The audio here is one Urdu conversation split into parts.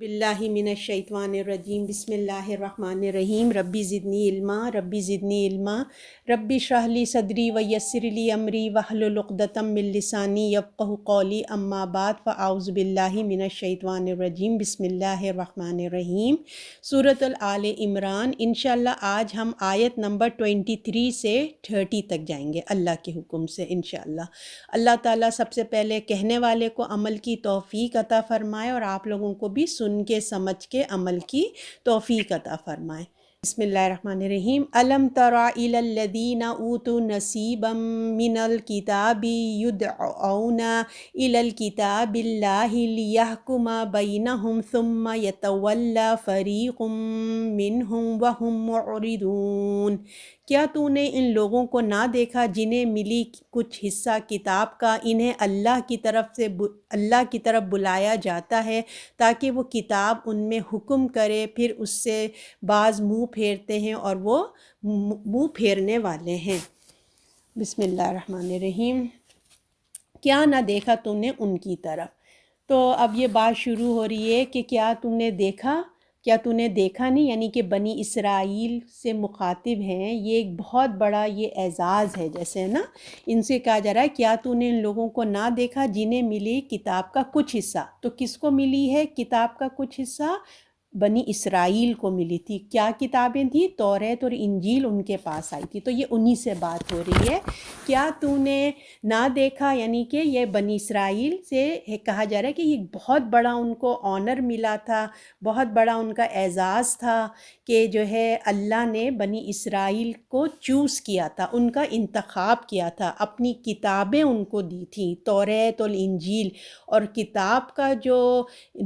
باللہ من الشیطان الرجیم بسم اللہ الرحمن الرحیم ربی زدنی علما ربی اشرح لی صدری ویسر لی امری واحلل عقدۃ من لسانی یفقہوا قولی اما بعد فاعوذ باللہ من الشیطان الرجیم بسم اللہ الرحمن الرحیم سورۃ آل عمران۔ انشاءاللہ آج ہم آیت نمبر 23 سے 30 تک جائیں گے اللہ کے حکم سے انشاءاللہ۔ اللہ تعالیٰ سب سے پہلے کہنے والے کو عمل کی توفیق عطا فرمائے اور آپ لوگوں کو بھی سن کے سمجھ کے عمل کی توفیق عطا فرمائے۔ بسم اللہ الرحمن الرحیم۔ الم تر الی الذین اوتوا نصیبا من الکتاب یدعون الی الکتاب اللہ لیحکم بینہم ثم یتولی فریق منہم وہم معرضون۔ کیا تو نے ان لوگوں کو نہ دیکھا جنہیں ملی کچھ حصہ کتاب کا، انہیں اللہ کی طرف بلایا جاتا ہے تاکہ وہ کتاب ان میں حکم کرے، پھر اس سے بعض منہ پھیرتے ہیں اور وہ منہ پھیرنے والے ہیں۔ بسم اللہ الرحمن الرحیم۔ کیا نہ دیکھا تم نے ان کی طرف، تو اب یہ بات شروع ہو رہی ہے کہ کیا تم نے دیکھا، کیا تو نے دیکھا نہیں، یعنی کہ بنی اسرائیل سے مخاطب ہیں، یہ ایک بہت بڑا یہ اعزاز ہے، جیسے نا ان سے کہا جا رہا ہے کیا تو نے ان لوگوں کو نہ دیکھا جنہیں ملی کتاب کا کچھ حصہ۔ تو کس کو ملی ہے کتاب کا کچھ حصہ؟ بنی اسرائیل کو ملی تھی۔ کیا کتابیں تھیں؟ توریت اور انجیل ان کے پاس آئی تھی، تو یہ انہی سے بات ہو رہی ہے۔ کیا تو نے نہ دیکھا، یعنی کہ یہ بنی اسرائیل سے کہا جا رہا ہے کہ یہ بہت بڑا ان کو آنر ملا تھا، بہت بڑا ان کا اعزاز تھا کہ جو ہے اللہ نے بنی اسرائیل کو چوز کیا تھا، ان کا انتخاب کیا تھا، اپنی کتابیں ان کو دی تھیں، توریت اور انجیل۔ اور کتاب کا جو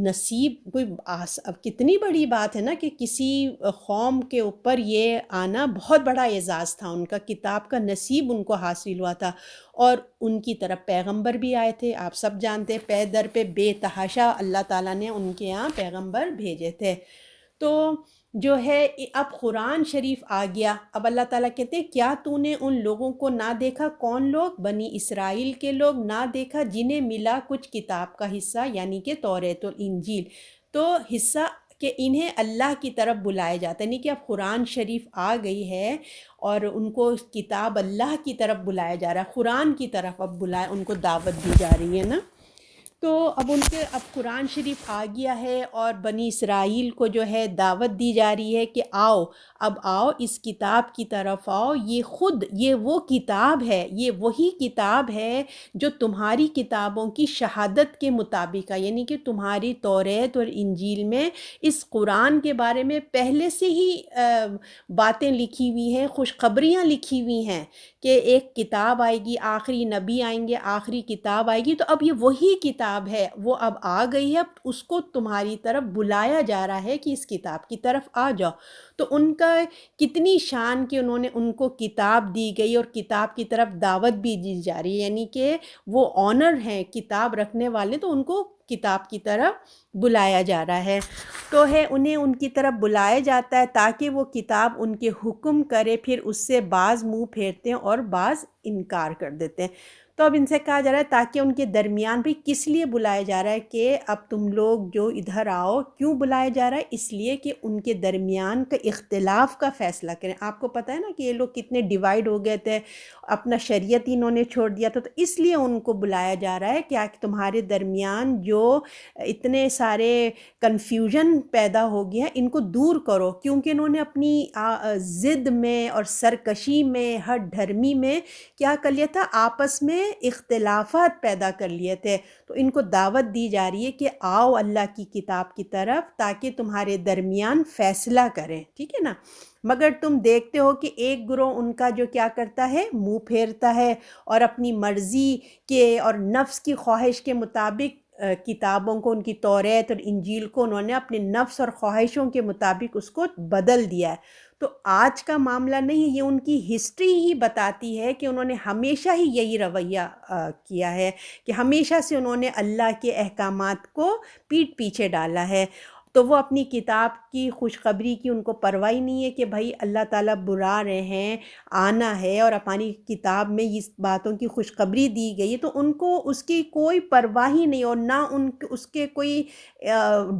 نصیب، کوئی اب کتنی بڑی بات ہے نا کہ کسی قوم کے اوپر یہ آنا بہت بڑا اعزاز تھا، ان کا کتاب کا نصیب ان کو حاصل ہوا تھا۔ اور ان کی طرف پیغمبر بھی آئے تھے، آپ سب جانتے ہیں، پے در پہ بے تحاشا اللہ تعالیٰ نے ان کے یہاں پیغمبر بھیجے تھے۔ تو جو ہے اب قرآن شریف آ گیا، اب اللہ تعالیٰ کہتے ہیں کیا تو نے ان لوگوں کو نہ دیکھا؟ کون لوگ؟ بنی اسرائیل کے لوگ نہ دیکھا جنہیں ملا کچھ کتاب کا حصہ، یعنی کہ توریت اور انجیل۔ تو حصہ کہ انہیں اللہ کی طرف بلایا جاتا ہے، یعنی کہ اب قرآن شریف آ گئی ہے اور ان کو کتاب اللہ کی طرف بلایا جا رہا ہے، قرآن کی طرف اب ان کو دعوت دی جا رہی ہے نا۔ تو اب اب قرآن شریف آ گیا ہے اور بنی اسرائیل کو جو ہے دعوت دی جا رہی ہے کہ آؤ، اب آؤ اس کتاب کی طرف آؤ، یہ وہ کتاب ہے، یہ وہی کتاب ہے جو تمہاری کتابوں کی شہادت کے مطابق ہے، یعنی کہ تمہاری توریت اور انجیل میں اس قرآن کے بارے میں پہلے سے ہی باتیں لکھی ہوئی ہیں، خوشخبریاں لکھی ہوئی ہیں کہ ایک کتاب آئے گی، آخری نبی آئیں گے، آخری کتاب آئے گی۔ تو اب یہ وہی کتاب ہے، وہ اب آ گئی ہے، اب اس کو تمہاری طرف بلایا جا رہا ہے کہ اس کتاب کی طرف آ جاؤ۔ تو ان کا کتنی شان کہ انہوں نے ان کو کتاب دی گئی اور کتاب کی طرف دعوت بھی دی جا رہی ہے، یعنی کہ وہ آنر ہیں کتاب رکھنے والے، تو ان کو کتاب کی طرف بلایا جا رہا ہے۔ تو انہیں ان کی طرف بلایا جاتا ہے تاکہ وہ کتاب ان کے حکم کرے، پھر اس سے بعض منہ پھیرتے ہیں اور بعض انکار کر دیتے ہیں۔ تو اب ان سے کہا جا رہا ہے تاکہ ان کے درمیان بھی کس لیے بلایا جا رہا ہے کہ اب تم لوگ جو ادھر آؤ، کیوں بلایا جا رہا ہے؟ اس لیے کہ ان کے درمیان کا اختلاف کا فیصلہ کریں۔ آپ کو پتہ ہے نا کہ یہ لوگ کتنے ڈیوائیڈ ہو گئے تھے، اپنا شریعت انہوں نے چھوڑ دیا تھا، تو اس لیے ان کو بلایا جا رہا ہے کہ تمہارے درمیان جو اتنے سارے کنفیوژن پیدا ہو گیا ان کو دور کرو، کیونکہ انہوں نے اپنی ضد میں اور سرکشی میں، ہر دھرمی میں کیا کر لیا تھا، آپس میں اختلافات پیدا کر لیے تھے۔ تو ان کو دعوت دی جا رہی ہے کہ آؤ اللہ کی کتاب کی طرف تاکہ تمہارے درمیان فیصلہ کریں، ٹھیک ہے نا۔ مگر تم دیکھتے ہو کہ ایک گروہ ان کا جو کیا کرتا ہے، منہ پھیرتا ہے اور اپنی مرضی کے اور نفس کی خواہش کے مطابق کتابوں کو، ان کی توریت اور انجیل کو انہوں نے اپنے نفس اور خواہشوں کے مطابق اس کو بدل دیا ہے۔ تو آج کا معاملہ نہیں، یہ ان کی ہسٹری ہی بتاتی ہے کہ انہوں نے ہمیشہ ہی یہی رویہ کیا ہے، کہ ہمیشہ سے انہوں نے اللہ کے احکامات کو پیٹھ پیچھے ڈالا ہے۔ تو وہ اپنی کتاب کی خوشخبری کی ان کو پرواہ ہی نہیں ہے کہ بھائی اللہ تعالیٰ بلا رہے ہیں، آنا ہے اور اپنی کتاب میں اس باتوں کی خوشخبری دی گئی ہے، تو ان کو اس کی کوئی پرواہ ہی نہیں، اور نہ اس کے کوئی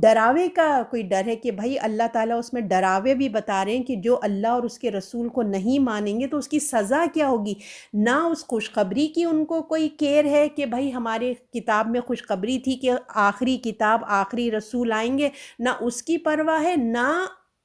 ڈراوے کا کوئی ڈر ہے کہ بھائی اللہ تعالیٰ اس میں ڈراوے بھی بتا رہے ہیں کہ جو اللہ اور اس کے رسول کو نہیں مانیں گے تو اس کی سزا کیا ہوگی۔ نہ اس خوشخبری کی ان کو کوئی کیر ہے کہ بھائی ہمارے کتاب میں خوشخبری تھی کہ آخری کتاب آخری رسول آئیں گے، نہ اس کی پرواہ ہے، نہ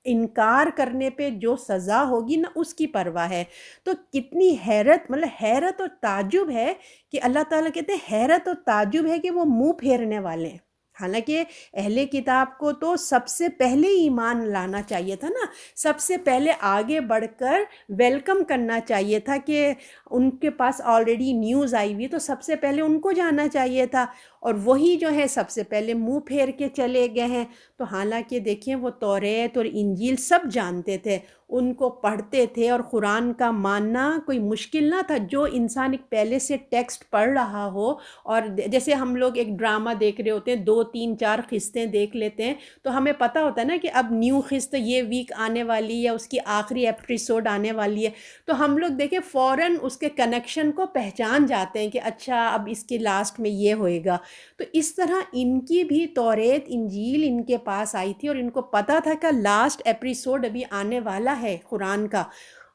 انکار کرنے پہ جو سزا ہوگی نہ اس کی پرواہ ہے۔ تو کتنی حیرت، مطلب حیرت اور تعجب ہے کہ اللہ تعالیٰ کہتے ہیں حیرت اور تعجب ہے کہ وہ منہ پھیرنے والے ہیں۔ حالانکہ اہل کتاب کو تو سب سے پہلے ایمان لانا چاہیے تھا نا، سب سے پہلے آگے بڑھ کر ویلکم کرنا چاہیے تھا کہ ان کے پاس آلریڈی نیوز آئی ہوئی تو سب سے پہلے ان کو جانا چاہیے تھا، اور وہی جو ہے سب سے پہلے منہ پھیر کے چلے گئے ہیں۔ تو حالانکہ دیکھیں وہ توریت اور انجیل سب جانتے تھے، ان کو پڑھتے تھے، اور قرآن کا ماننا کوئی مشکل نہ تھا۔ جو انسان ایک پہلے سے ٹیکسٹ پڑھ رہا ہو، اور جیسے ہم لوگ ایک ڈرامہ دیکھ رہے ہوتے ہیں، 2 3 4 قسطیں دیکھ لیتے ہیں تو ہمیں پتہ ہوتا ہے نا کہ اب نیو قسط یہ ویک آنے والی ہے، اس کی آخری ایپیسوڈ آنے والی ہے، تو ہم لوگ دیکھیں فوراً اس کے کنیکشن کو پہچان جاتے ہیں کہ اچھا اب اس کے لاسٹ میں یہ ہوئے گا۔ تو اس طرح ان کی بھی توریت انجیل ان کے پاس آئی تھی، اور ان کو پتہ تھا کہ لاسٹ ایپیسوڈ ابھی آنے والا ہے قرآن کا۔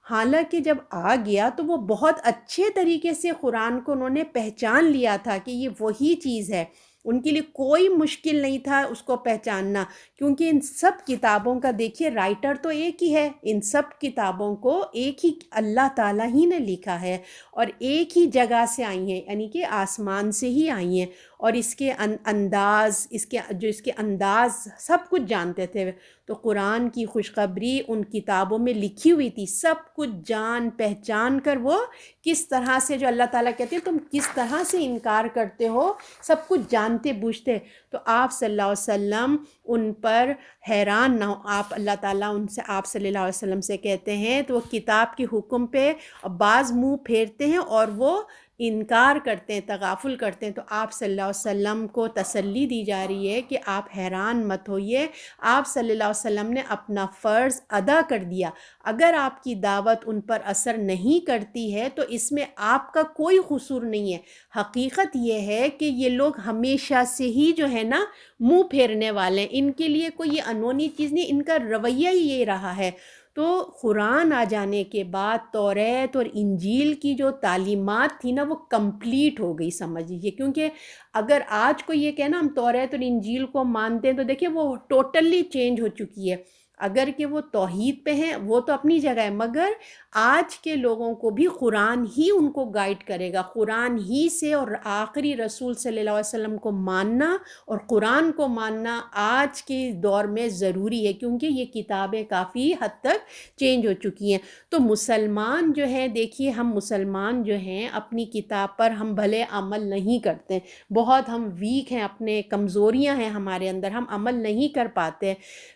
حالانکہ جب آ گیا تو وہ بہت اچھے طریقے سے قرآن کو انہوں نے پہچان لیا تھا کہ یہ وہی چیز ہے، ان کے لیے کوئی مشکل نہیں تھا اس کو پہچاننا، کیونکہ ان سب کتابوں کا دیکھیے رائٹر تو ایک ہی ہے، ان سب کتابوں کو ایک ہی اللہ تعالیٰ ہی نے لکھا ہے، اور ایک ہی جگہ سے آئی ہیں، یعنی کہ آسمان سے ہی آئی ہیں، اور اس کے انداز، اس کے انداز سب کچھ جانتے تھے۔ تو قرآن کی خوشخبری ان کتابوں میں لکھی ہوئی تھی، سب کچھ جان پہچان کر وہ کس طرح سے، جو اللہ تعالیٰ کہتے ہیں تم کس طرح سے انکار کرتے ہو، سب کچھ جانتے بوجھتے۔ تو آپ صلی اللہ علیہ وسلم ان پر حیران نہ ہو، آپ اللہ تعالیٰ ان سے، آپ صلی اللہ علیہ وسلم سے کہتے ہیں تو وہ کتاب کے حکم پہ بعض منہ پھیرتے ہیں اور وہ انکار کرتے ہیں، تغافل کرتے ہیں، تو آپ صلی اللہ علیہ وسلم کو تسلی دی جا رہی ہے کہ آپ حیران مت ہوئیے، آپ صلی اللہ علیہ وسلم نے اپنا فرض ادا کر دیا۔ اگر آپ کی دعوت ان پر اثر نہیں کرتی ہے تو اس میں آپ کا کوئی قصور نہیں ہے۔ حقیقت یہ ہے کہ یہ لوگ ہمیشہ سے ہی جو ہے نا منہ پھیرنے والے ہیں، ان کے لیے کوئی یہ انہونی چیز نہیں، ان کا رویہ ہی یہ رہا ہے۔ تو قرآن آ جانے کے بعد توریت اور انجیل کی جو تعلیمات تھی نا وہ کمپلیٹ ہو گئی، سمجھ لیجیے، کیونکہ اگر آج کو یہ کہنا ہم توریت اور انجیل کو مانتے ہیں تو دیکھیں وہ ٹوٹلی چینج ہو چکی ہے۔ اگر کہ وہ توحید پہ ہیں وہ تو اپنی جگہ ہے، مگر آج کے لوگوں کو بھی قرآن ہی ان کو گائیڈ کرے گا، قرآن ہی سے، اور آخری رسول صلی اللہ علیہ وسلم کو ماننا اور قرآن کو ماننا آج کے دور میں ضروری ہے، کیونکہ یہ کتابیں کافی حد تک چینج ہو چکی ہیں۔ تو مسلمان جو ہیں، دیکھیے ہم مسلمان جو ہیں اپنی کتاب پر ہم بھلے عمل نہیں کرتے، بہت ہم ویک ہیں، اپنے کمزوریاں ہیں ہمارے اندر، ہم عمل نہیں کر پاتے،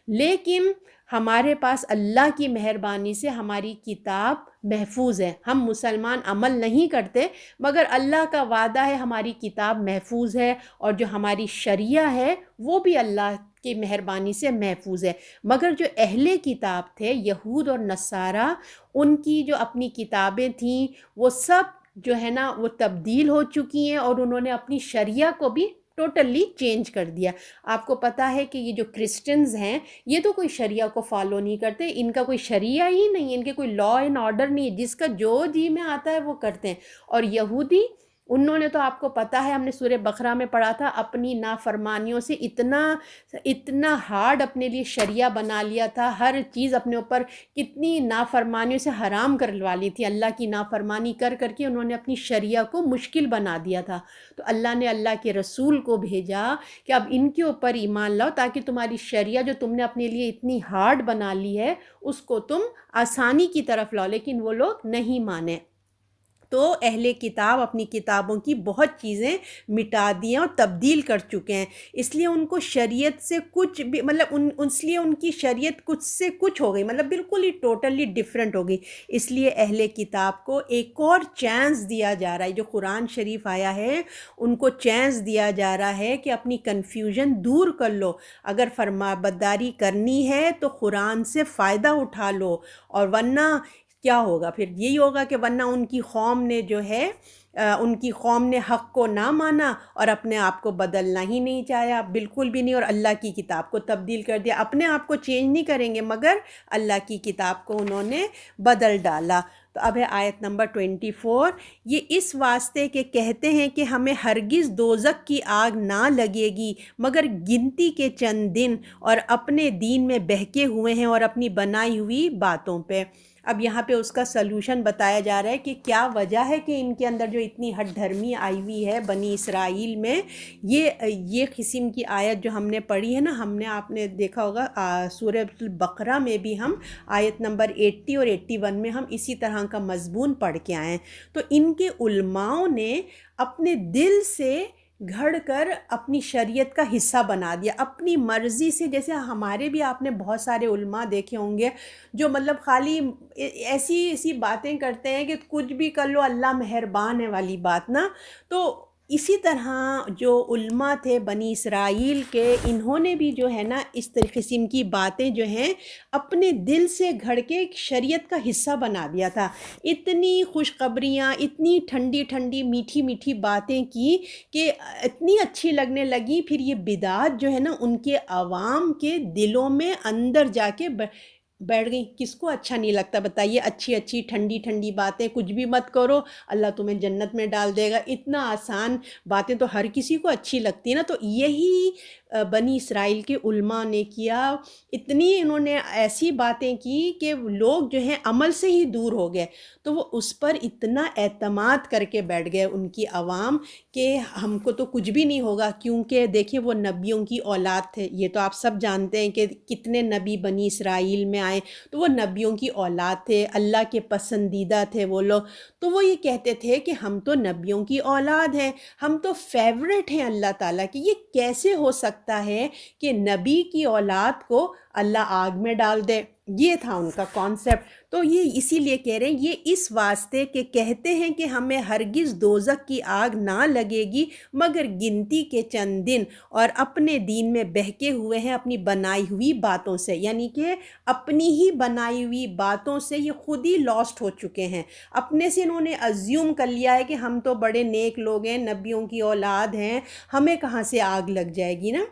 لیکن ہمارے پاس اللہ کی مہربانی سے ہماری کتاب محفوظ ہے۔ ہم مسلمان عمل نہیں کرتے مگر اللہ کا وعدہ ہے ہماری کتاب محفوظ ہے، اور جو ہماری شریعہ ہے وہ بھی اللہ کی مہربانی سے محفوظ ہے۔ مگر جو اہل کتاب تھے یہود اور نصارہ، ان کی جو اپنی کتابیں تھیں وہ سب جو ہے نا وہ تبدیل ہو چکی ہیں، اور انہوں نے اپنی شریعہ کو بھی ٹوٹلی چینج کر دیا۔ آپ کو پتہ ہے کہ یہ جو کرسچنز ہیں یہ تو کوئی شریعہ کو فالو نہیں کرتے، ان کا کوئی شریعہ ہی نہیں ہے، ان کے کوئی لا اینڈ آرڈر نہیں ہے، جس کا جو جی میں آتا ہے وہ کرتے ہیں۔ اور یہودی، انہوں نے تو آپ کو پتہ ہے، ہم نے سورہ بقرہ میں پڑھا تھا، اپنی نافرمانیوں سے اتنا ہارڈ اپنے لیے شریعہ بنا لیا تھا، ہر چیز اپنے اوپر کتنی نافرمانیوں سے حرام کروا لی تھی، اللہ کی نافرمانی کر کر کے انہوں نے اپنی شریعہ کو مشکل بنا دیا تھا۔ تو اللہ نے اللہ کے رسول کو بھیجا کہ اب ان کے اوپر ایمان لاؤ تاکہ تمہاری شریعہ جو تم نے اپنے لیے اتنی ہارڈ بنا لی ہے اس کو تم آسانی کی طرف لاؤ، لیکن وہ لوگ نہیں مانے۔ تو اہل کتاب اپنی کتابوں کی بہت چیزیں مٹا دی ہیں اور تبدیل کر چکے ہیں، اس لیے ان کو شریعت سے کچھ بھی مطلب اس لیے ان کی شریعت کچھ سے کچھ ہو گئی، مطلب بالکل ہی ٹوٹلی ڈیفرنٹ ہو گئی۔ اس لیے اہل کتاب کو ایک اور چانس دیا جا رہا ہے، جو قرآن شریف آیا ہے ان کو چانس دیا جا رہا ہے کہ اپنی کنفیوژن دور کر لو، اگر فرما برداری کرنی ہے تو قرآن سے فائدہ اٹھا لو، اور ورنہ کیا ہوگا؟ پھر یہی ہوگا کہ ورنہ ان کی قوم نے جو ہے ان کی قوم نے حق کو نہ مانا اور اپنے آپ کو بدلنا ہی نہیں چاہا، بالکل بھی نہیں، اور اللہ کی کتاب کو تبدیل کر دیا۔ اپنے آپ کو چینج نہیں کریں گے مگر اللہ کی کتاب کو انہوں نے بدل ڈالا۔ تو اب ہے آیت نمبر 24، یہ اس واسطے کہ کہتے ہیں کہ ہمیں ہرگز دوزخ کی آگ نہ لگے گی مگر گنتی کے چند دن، اور اپنے دین میں بہکے ہوئے ہیں اور اپنی بنائی ہوئی باتوں پہ۔ اب یہاں پہ اس کا سلوشن بتایا جا رہا ہے کہ کیا وجہ ہے کہ ان کے اندر جو اتنی ہٹ دھرمی آئی ہوئی ہے بنی اسرائیل میں۔ یہ قسم کی آیت جو ہم نے پڑھی ہے نا، آپ نے دیکھا ہوگا سورہ البقرہ میں بھی ہم آیت نمبر 80 اور 81 میں ہم اسی طرح کا مضمون پڑھ کے آئے ہیں۔ تو ان کے علماؤں نے اپنے دل سے گھڑ کر اپنی شریعت کا حصہ بنا دیا اپنی مرضی سے۔ جیسے ہمارے بھی آپ نے بہت سارے علماء دیکھے ہوں گے جو مطلب خالی ایسی باتیں کرتے ہیں کہ کچھ بھی کر لو اللہ مہربان ہے والی بات نا۔ تو اسی طرح جو علماء تھے بنی اسرائیل کے، انہوں نے بھی جو ہے نا اس قسم کی باتیں جو ہیں اپنے دل سے گھڑ کے شریعت کا حصہ بنا دیا تھا۔ اتنی خوشخبریاں، اتنی ٹھنڈی ٹھنڈی میٹھی میٹھی باتیں کی کہ اتنی اچھی لگنے لگی، پھر یہ بدعات جو ہے نا ان کے عوام کے دلوں میں اندر جا کے بیٹھ گئی۔ کس کو اچھا نہیں لگتا بتائیے؟ اچھی اچھی ٹھنڈی ٹھنڈی باتیں، کچھ بھی مت کرو اللہ تمہیں جنت میں ڈال دے گا، اتنا آسان باتیں تو ہر کسی کو اچھی لگتی ہے نا۔ تو یہی بنی اسرائیل کے علماء نے کیا، اتنی انہوں نے ایسی باتیں کی کہ لوگ جو ہیں عمل سے ہی دور ہو گئے۔ تو وہ اس پر اتنا اعتماد کر کے بیٹھ گئے ان کی عوام کہ ہم کو تو کچھ بھی نہیں ہوگا، کیونکہ دیکھیں وہ نبیوں کی اولاد تھے۔ یہ تو آپ سب جانتے ہیں کہ کتنے نبی بنی اسرائیل میں آئے، تو وہ نبیوں کی اولاد تھے، اللہ کے پسندیدہ تھے وہ لوگ۔ تو وہ یہ کہتے تھے کہ ہم تو نبیوں کی اولاد ہیں، ہم تو فیورٹ ہیں اللہ تعالیٰ کی، یہ کیسے ہو سکتا ہے کہ نبی کی اولاد کو اللہ آگ میں ڈال دے؟ یہ تھا ان کا کانسیپٹ۔ تو یہ اسی لیے کہہ رہے ہیں یہ اس واسطے کہ کہتے ہیں کہ ہمیں ہرگز دوزخ کی آگ نہ لگے گی مگر گنتی کے چند دن، اور اپنے دین میں بہکے ہوئے ہیں اپنی بنائی ہوئی باتوں سے، یعنی کہ اپنی ہی بنائی ہوئی باتوں سے یہ خود ہی لاسٹ ہو چکے ہیں۔ اپنے سے انہوں نے ازیوم کر لیا ہے کہ ہم تو بڑے نیک لوگ ہیں، نبیوں کی اولاد ہیں، ہمیں کہاں سے آگ لگ جائے گی نا۔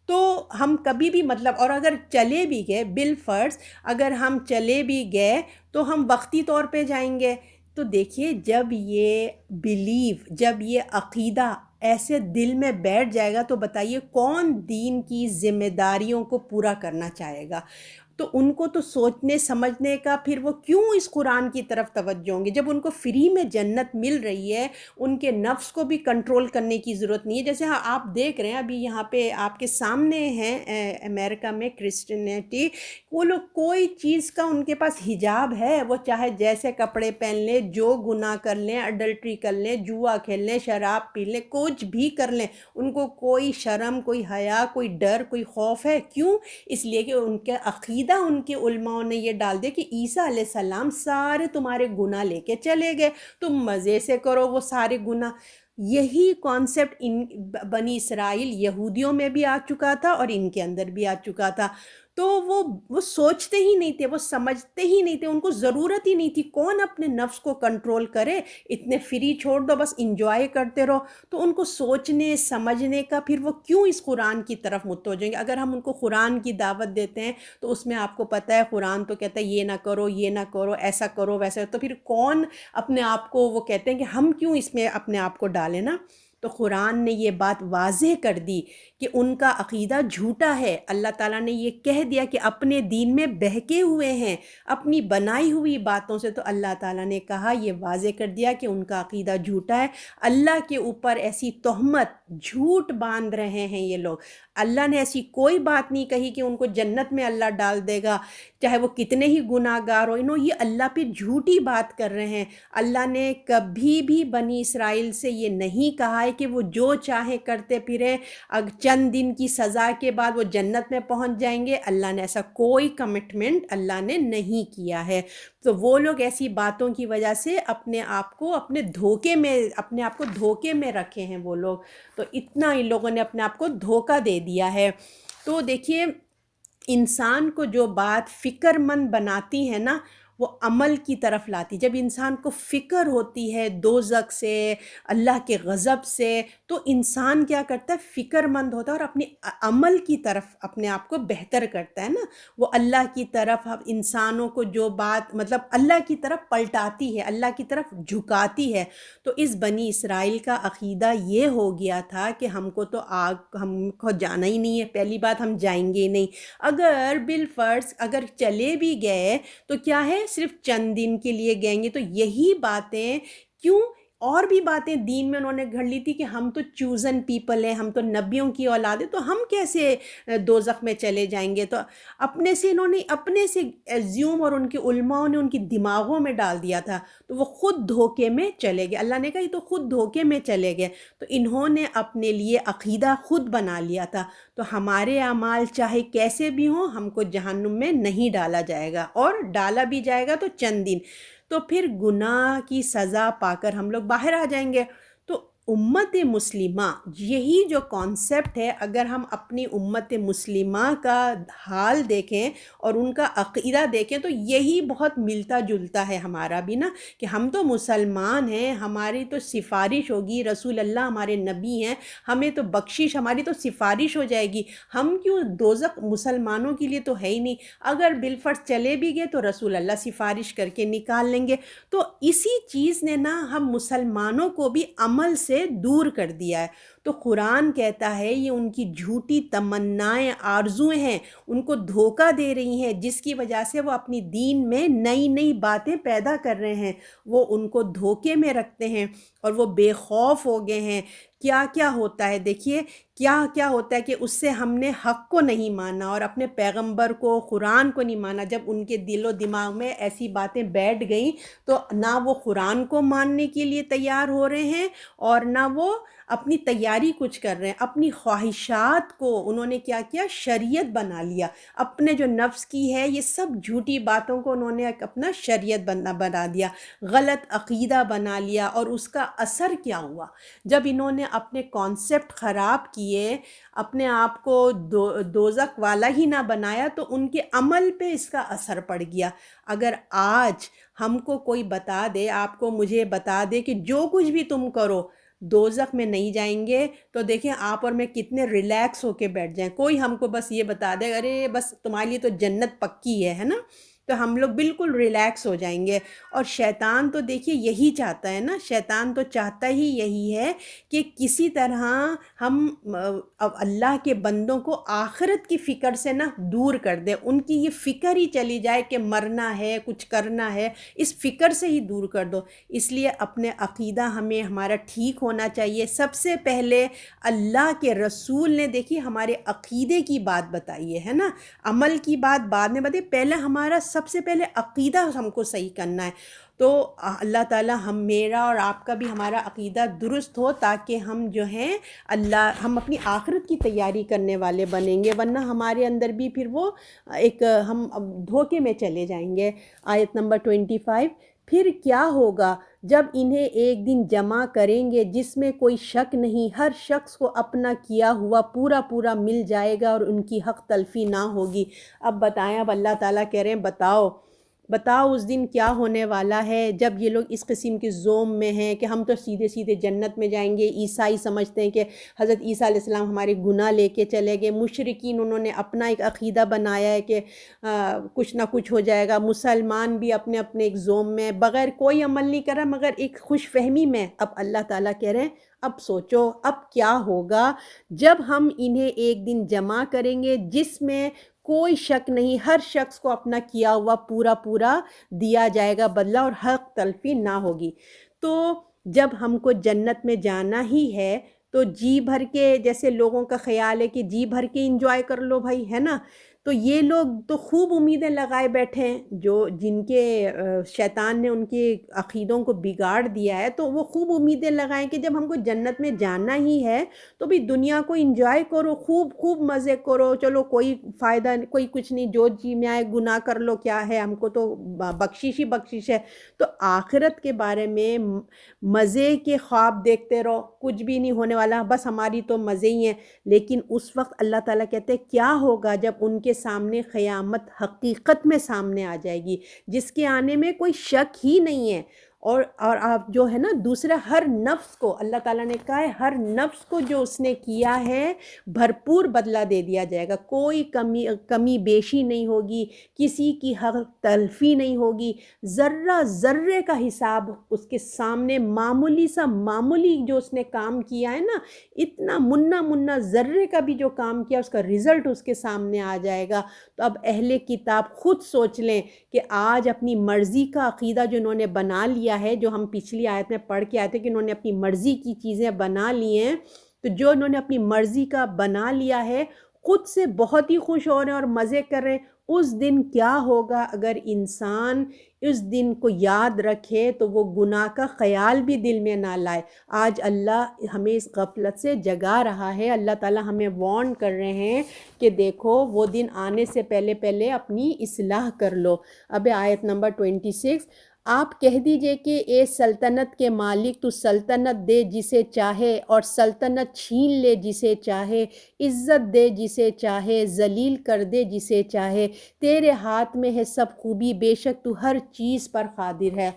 تو ہم کبھی بھی مطلب، اور اگر چلے بھی گئے بالفرض اگر ہم چلے بھی گئے تو ہم وقتی طور پہ جائیں گے۔ تو دیکھیے جب یہ جب یہ عقیدہ ایسے دل میں بیٹھ جائے گا تو بتائیے کون دین کی ذمہ داریوں کو پورا کرنا چاہے گا؟ تو ان کو تو سوچنے سمجھنے کا، پھر وہ کیوں اس قرآن کی طرف توجہ ہوں گے جب ان کو فری میں جنت مل رہی ہے؟ ان کے نفس کو بھی کنٹرول کرنے کی ضرورت نہیں ہے۔ جیسے آپ دیکھ رہے ہیں ابھی یہاں پہ آپ کے سامنے ہیں امریکہ میں کرسچینٹی، وہ لوگ کوئی چیز کا ان کے پاس حجاب ہے، وہ چاہے جیسے کپڑے پہن لیں، جو گناہ کر لیں، اڈلٹری کر لیں، جوا کھیل لیں، شراب پی لیں، کچھ بھی کر لیں، ان کو کوئی شرم، کوئی حیا، کوئی ڈر، کوئی خوف ہے؟ کیوں؟ اس لیے کہ ان کے عقیدہ ان کے علماء نے یہ ڈال دیا کہ عیسیٰ علیہ السلام سارے تمہارے گناہ لے کے چلے گئے، تم مزے سے کرو وہ سارے گناہ۔ یہی کانسیپٹ ان بنی اسرائیل یہودیوں میں بھی آ چکا تھا اور ان کے اندر بھی آ چکا تھا۔ تو وہ سوچتے ہی نہیں تھے، وہ سمجھتے ہی نہیں تھے، ان کو ضرورت ہی نہیں تھی، کون اپنے نفس کو کنٹرول کرے، اتنے فری چھوڑ دو، بس انجوائے کرتے رہو۔ تو ان کو سوچنے سمجھنے کا، پھر وہ کیوں اس قرآن کی طرف متوجہ ہیں؟ اگر ہم ان کو قرآن کی دعوت دیتے ہیں تو اس میں آپ کو پتہ ہے قرآن تو کہتا ہے یہ نہ کرو، یہ نہ کرو، ایسا کرو، ویسا، تو پھر کون اپنے آپ کو وہ کہتے ہیں کہ ہم کیوں اس میں اپنے آپ کو ڈالیں نا۔ تو قرآن نے یہ بات واضح کر دی کہ ان کا عقیدہ جھوٹا ہے۔ اللہ تعالیٰ نے یہ کہہ دیا کہ اپنے دین میں بہکے ہوئے ہیں اپنی بنائی ہوئی باتوں سے، تو اللہ تعالیٰ نے کہا، یہ واضح کر دیا کہ ان کا عقیدہ جھوٹا ہے۔ اللہ کے اوپر ایسی تہمت، جھوٹ باندھ رہے ہیں یہ لوگ۔ اللہ نے ایسی کوئی بات نہیں کہی کہ ان کو جنت میں اللہ ڈال دے گا، چاہے وہ کتنے ہی گناہ گار ہو۔ یہ اللہ پہ جھوٹی بات کر رہے ہیں۔ اللہ نے کبھی بھی بنی اسرائیل سے یہ نہیں کہا ہے کہ وہ جو چاہیں کرتے پھریں، چند دن کی سزا کے بعد وہ جنت میں پہنچ جائیں گے۔ اللہ نے ایسا کوئی کمٹمنٹ اللہ نے نہیں کیا ہے۔ تو وہ لوگ ایسی باتوں کی وجہ سے اپنے آپ کو دھوکے میں رکھے ہیں وہ لوگ۔ تو اتنا ان لوگوں نے اپنے آپ کو دھوکہ دے دیا ہے۔ تو دیکھیے، انسان کو جو بات فکر مند بناتی ہے نا، وہ عمل کی طرف لاتی۔ جب انسان کو فکر ہوتی ہے دوزخ سے، اللہ کے غضب سے، تو انسان کیا کرتا ہے؟ فکر مند ہوتا ہے اور اپنی عمل کی طرف اپنے آپ کو بہتر کرتا ہے نا۔ وہ اللہ کی طرف انسانوں کو جو بات اللہ کی طرف پلٹاتی ہے، اللہ کی طرف جھکاتی ہے۔ تو اس بنی اسرائیل کا عقیدہ یہ ہو گیا تھا کہ ہم کو جانا ہی نہیں ہے، پہلی بات ہم جائیں گے نہیں۔ اگر بالفرض اگر چلے بھی گئے تو کیا ہے، صرف چند دن کے لیے گئیں گے۔ تو یہی باتیں کیوں، اور بھی باتیں دین میں انہوں نے گھڑ لی تھی کہ ہم تو چوزن پیپل ہیں، ہم تو نبیوں کی اولاد ہیں، تو ہم کیسے دوزخ میں چلے جائیں گے۔ تو انہوں نے اپنے سے ایزیوم، اور ان کے علماء نے ان کی دماغوں میں ڈال دیا تھا، تو وہ خود دھوکے میں چلے گئے۔ اللہ نے کہا یہ تو خود دھوکے میں چلے گئے۔ تو انہوں نے اپنے لیے عقیدہ خود بنا لیا تھا۔ تو ہمارے اعمال چاہے کیسے بھی ہوں، ہم کو جہنم میں نہیں ڈالا جائے گا، اور ڈالا بھی جائے گا تو چند دن، تو پھر گناہ کی سزا پا کر ہم لوگ باہر آ جائیں گے۔ تو امت مسلمہ، یہی جو کانسیپٹ ہے، اگر ہم اپنی امت مسلمہ کا حال دیکھیں اور ان کا عقیدہ دیکھیں، تو یہی بہت ملتا جلتا ہے ہمارا بھی نا، کہ ہم تو مسلمان ہیں، ہماری تو سفارش ہوگی، رسول اللہ ہمارے نبی ہیں، ہمیں تو بخشش، ہماری تو سفارش ہو جائے گی، ہم کیوں دوزخ مسلمانوں کے لیے تو ہے ہی نہیں، اگر بالفرض چلے بھی گئے تو رسول اللہ سفارش کر کے نکال لیں گے۔ تو اسی چیز نے نا ہم مسلمانوں کو بھی عمل سے دور کر دیا ہے۔ تو قرآن کہتا ہے یہ ان کی جھوٹی تمنائیں، آرزویں ہیں، ان کو دھوکہ دے رہی ہیں، جس کی وجہ سے وہ اپنی دین میں نئی نئی باتیں پیدا کر رہے ہیں، وہ ان کو دھوکے میں رکھتے ہیں، اور وہ بے خوف ہو گئے ہیں۔ کیا کیا ہوتا ہے، دیکھیے کیا کیا ہوتا ہے کہ اس سے ہم نے حق کو نہیں مانا اور اپنے پیغمبر کو، قرآن کو نہیں مانا۔ جب ان کے دل و دماغ میں ایسی باتیں بیٹھ گئیں، تو نہ وہ قرآن کو ماننے کے لیے تیار ہو رہے ہیں، اور نہ وہ اپنی تیاری کچھ کر رہے ہیں۔ اپنی خواہشات کو انہوں نے کیا کیا، شریعت بنا لیا۔ اپنے جو نفس کی ہے یہ سب جھوٹی باتوں کو انہوں نے اپنا شریعت بنا دیا، غلط عقیدہ بنا لیا۔ اور اس کا اثر کیا ہوا، جب انہوں نے اپنے کانسیپٹ خراب کیے، اپنے آپ کو دوزخ والا ہی نہ بنایا، تو ان کے عمل پہ اس کا اثر پڑ گیا۔ اگر آج ہم کو کوئی بتا دے، آپ کو مجھے بتا دے کہ جو کچھ بھی تم کرو دوزخ میں نہیں جائیں گے، تو دیکھیں آپ اور میں کتنے ریلیکس ہو کے بیٹھ جائیں۔ کوئی ہم کو بس یہ بتا دے ارے بس تمہارے لیے تو جنت پکی ہے نا، تو ہم لوگ بالکل ریلیکس ہو جائیں گے۔ اور شیطان تو دیکھیے یہی چاہتا ہے نا، شیطان تو چاہتا ہی یہی ہے کہ کسی طرح ہم اللہ کے بندوں کو آخرت کی فکر سے نا دور کر دے، ان کی یہ فکر ہی چلی جائے کہ مرنا ہے، کچھ کرنا ہے، اس فکر سے ہی دور کر دو۔ اس لیے اپنے عقیدہ ہمیں ہمارا ٹھیک ہونا چاہیے۔ سب سے پہلے اللہ کے رسول نے دیکھیے ہمارے عقیدے کی بات بتائی ہے نا، عمل کی بات بعد میں بتائی، پہلے ہمارا سب سے پہلے عقیدہ ہم کو صحیح کرنا ہے۔ تو اللہ تعالیٰ میرا اور آپ کا بھی ہمارا عقیدہ درست ہو، تاکہ ہم جو ہیں ہم اپنی آخرت کی تیاری کرنے والے بنیں گے، ورنہ ہمارے اندر بھی پھر وہ ہم دھوکے میں چلے جائیں گے۔ آیت نمبر 25، پھر کیا ہوگا جب انہیں ایک دن جمع کریں گے جس میں کوئی شک نہیں، ہر شخص کو اپنا کیا ہوا پورا پورا مل جائے گا اور ان کی حق تلفی نہ ہوگی۔ اب بتائیں، اب اللہ تعالیٰ کہہ رہے ہیں بتاؤ بتاؤ اس دن کیا ہونے والا ہے جب یہ لوگ اس قسم کے زوم میں ہیں کہ ہم تو سیدھے سیدھے جنت میں جائیں گے۔ عیسائی سمجھتے ہیں کہ حضرت عیسیٰ علیہ السلام ہمارے گناہ لے کے چلے گئے۔ مشرکین انہوں نے اپنا ایک عقیدہ بنایا ہے کہ کچھ نہ کچھ ہو جائے گا۔ مسلمان بھی اپنے اپنے ایک زوم میں بغیر کوئی عمل نہیں کر رہا مگر ایک خوش فہمی میں۔ اب اللہ تعالیٰ کہہ رہے ہیں اب سوچو اب کیا ہوگا جب ہم انہیں ایک دن جمع کریں گے جس میں کوئی شک نہیں، ہر شخص کو اپنا کیا ہوا پورا پورا دیا جائے گا بدلہ، اور حق تلفی نہ ہوگی۔ تو جب ہم کو جنت میں جانا ہی ہے تو جی بھر کے، جیسے لوگوں کا خیال ہے کہ جی بھر کے انجوائے کر لو بھائی، ہے نا، تو یہ لوگ تو خوب امیدیں لگائے بیٹھے ہیں، جن کے شیطان نے ان کے عقیدوں کو بگاڑ دیا ہے، تو وہ خوب امیدیں لگائیں کہ جب ہم کو جنت میں جانا ہی ہے تو بھی دنیا کو انجوائے کرو، خوب خوب مزے کرو، چلو کوئی فائدہ کوئی کچھ نہیں، جو جی میں آئے گناہ کر لو، کیا ہے، ہم کو تو بخشش ہی بخشش ہے۔ تو آخرت کے بارے میں مزے کے خواب دیکھتے رہو، کچھ بھی نہیں ہونے والا، بس ہماری تو مزے ہی ہیں۔ لیکن اس وقت اللہ تعالیٰ کہتے ہیں کیا ہوگا جب ان کے سامنے قیامت حقیقت میں سامنے آ جائے گی، جس کے آنے میں کوئی شک ہی نہیں ہے۔ اور آپ جو ہے نا، دوسرا ہر نفس کو اللہ تعالیٰ نے کہا ہے ہر نفس کو جو اس نے کیا ہے بھرپور بدلہ دے دیا جائے گا، کوئی کمی بیشی نہیں ہوگی، کسی کی حق تلفی نہیں ہوگی، ذرہ ذرے کا حساب اس کے سامنے، معمولی سا معمولی جو اس نے کام کیا ہے نا، اتنا منا ذرے کا بھی جو کام کیا اس کا رزلٹ اس کے سامنے آ جائے گا۔ تو اب اہل کتاب خود سوچ لیں کہ آج اپنی مرضی کا عقیدہ جو انہوں نے بنا لیا ہے، جو ہم پچھلی آیت میں پڑھ کے آئے تھے کہ انہوں نے اپنی مرضی کی چیزیں بنا لی ہیں، تو جو انہوں نے اپنی مرضی کا بنا لیا ہے خود سے بہت ہی خوش ہو رہے ہیں اور مزے کر رہے ہیں۔ اس دن کیا ہوگا اگر انسان اس دن کو یاد رکھے تو وہ گناہ کا خیال بھی دل میں نہ لائے۔ آج اللہ ہمیں اس غفلت سے جگا رہا ہے، اللہ تعالیٰ ہمیں وارن کر رہے ہیں کہ دیکھو وہ دن آنے سے پہلے پہلے اپنی اصلاح کر لو۔ اب آیت نمبر 26، آپ کہہ دیجئے کہ اے سلطنت کے مالک، تو سلطنت دے جسے چاہے اور سلطنت چھین لے جسے چاہے، عزت دے جسے چاہے، ذلیل کر دے جسے چاہے، تیرے ہاتھ میں ہے سب خوبی، بے شک تو ہر چیز پر قادر ہے۔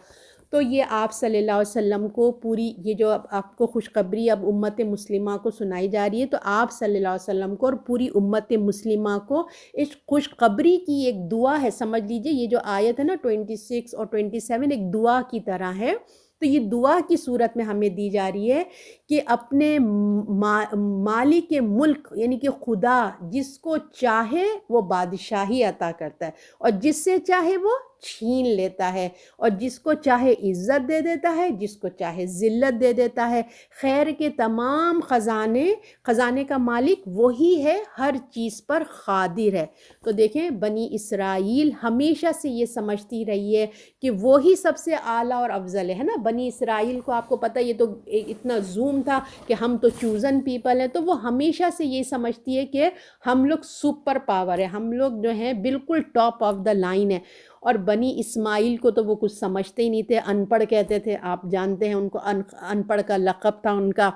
تو یہ آپ صلی اللہ علیہ وسلم کو پوری یہ جو آپ کو خوشخبری اب امت مسلمہ کو سنائی جا رہی ہے، تو آپ صلی اللہ علیہ وسلم کو اور پوری امت مسلمہ کو اس خوشخبری کی ایک دعا ہے، سمجھ لیجئے یہ جو آیت ہے نا 26 اور 27 ایک دعا کی طرح ہے، تو یہ دعا کی صورت میں ہمیں دی جا رہی ہے کہ اپنے مالک ملک یعنی کہ خدا جس کو چاہے وہ بادشاہی عطا کرتا ہے اور جس سے چاہے وہ چھین لیتا ہے، اور جس کو چاہے عزت دے دیتا ہے، جس کو چاہے ذلت دے دیتا ہے۔ خیر کے تمام خزانے کا مالک وہی ہے، ہر چیز پر قادر ہے۔ تو دیکھیں بنی اسرائیل ہمیشہ سے یہ سمجھتی رہی ہے کہ وہی سب سے اعلیٰ اور افضل ہے نا۔ بنی اسرائیل کو آپ کو پتہ یہ تو اتنا زوم تھا کہ ہم تو چوزن پیپل ہیں، تو وہ ہمیشہ سے یہ سمجھتی ہے کہ ہم لوگ سپر پاور ہیں، ہم لوگ جو ہیں بالکل ٹاپ آف دا لائن ہے۔ اور بنی اسماعیل کو تو وہ کچھ سمجھتے ہی نہیں تھے، ان پڑھ کہتے تھے، آپ جانتے ہیں ان کو ان پڑھ کا لقب تھا ان کا۔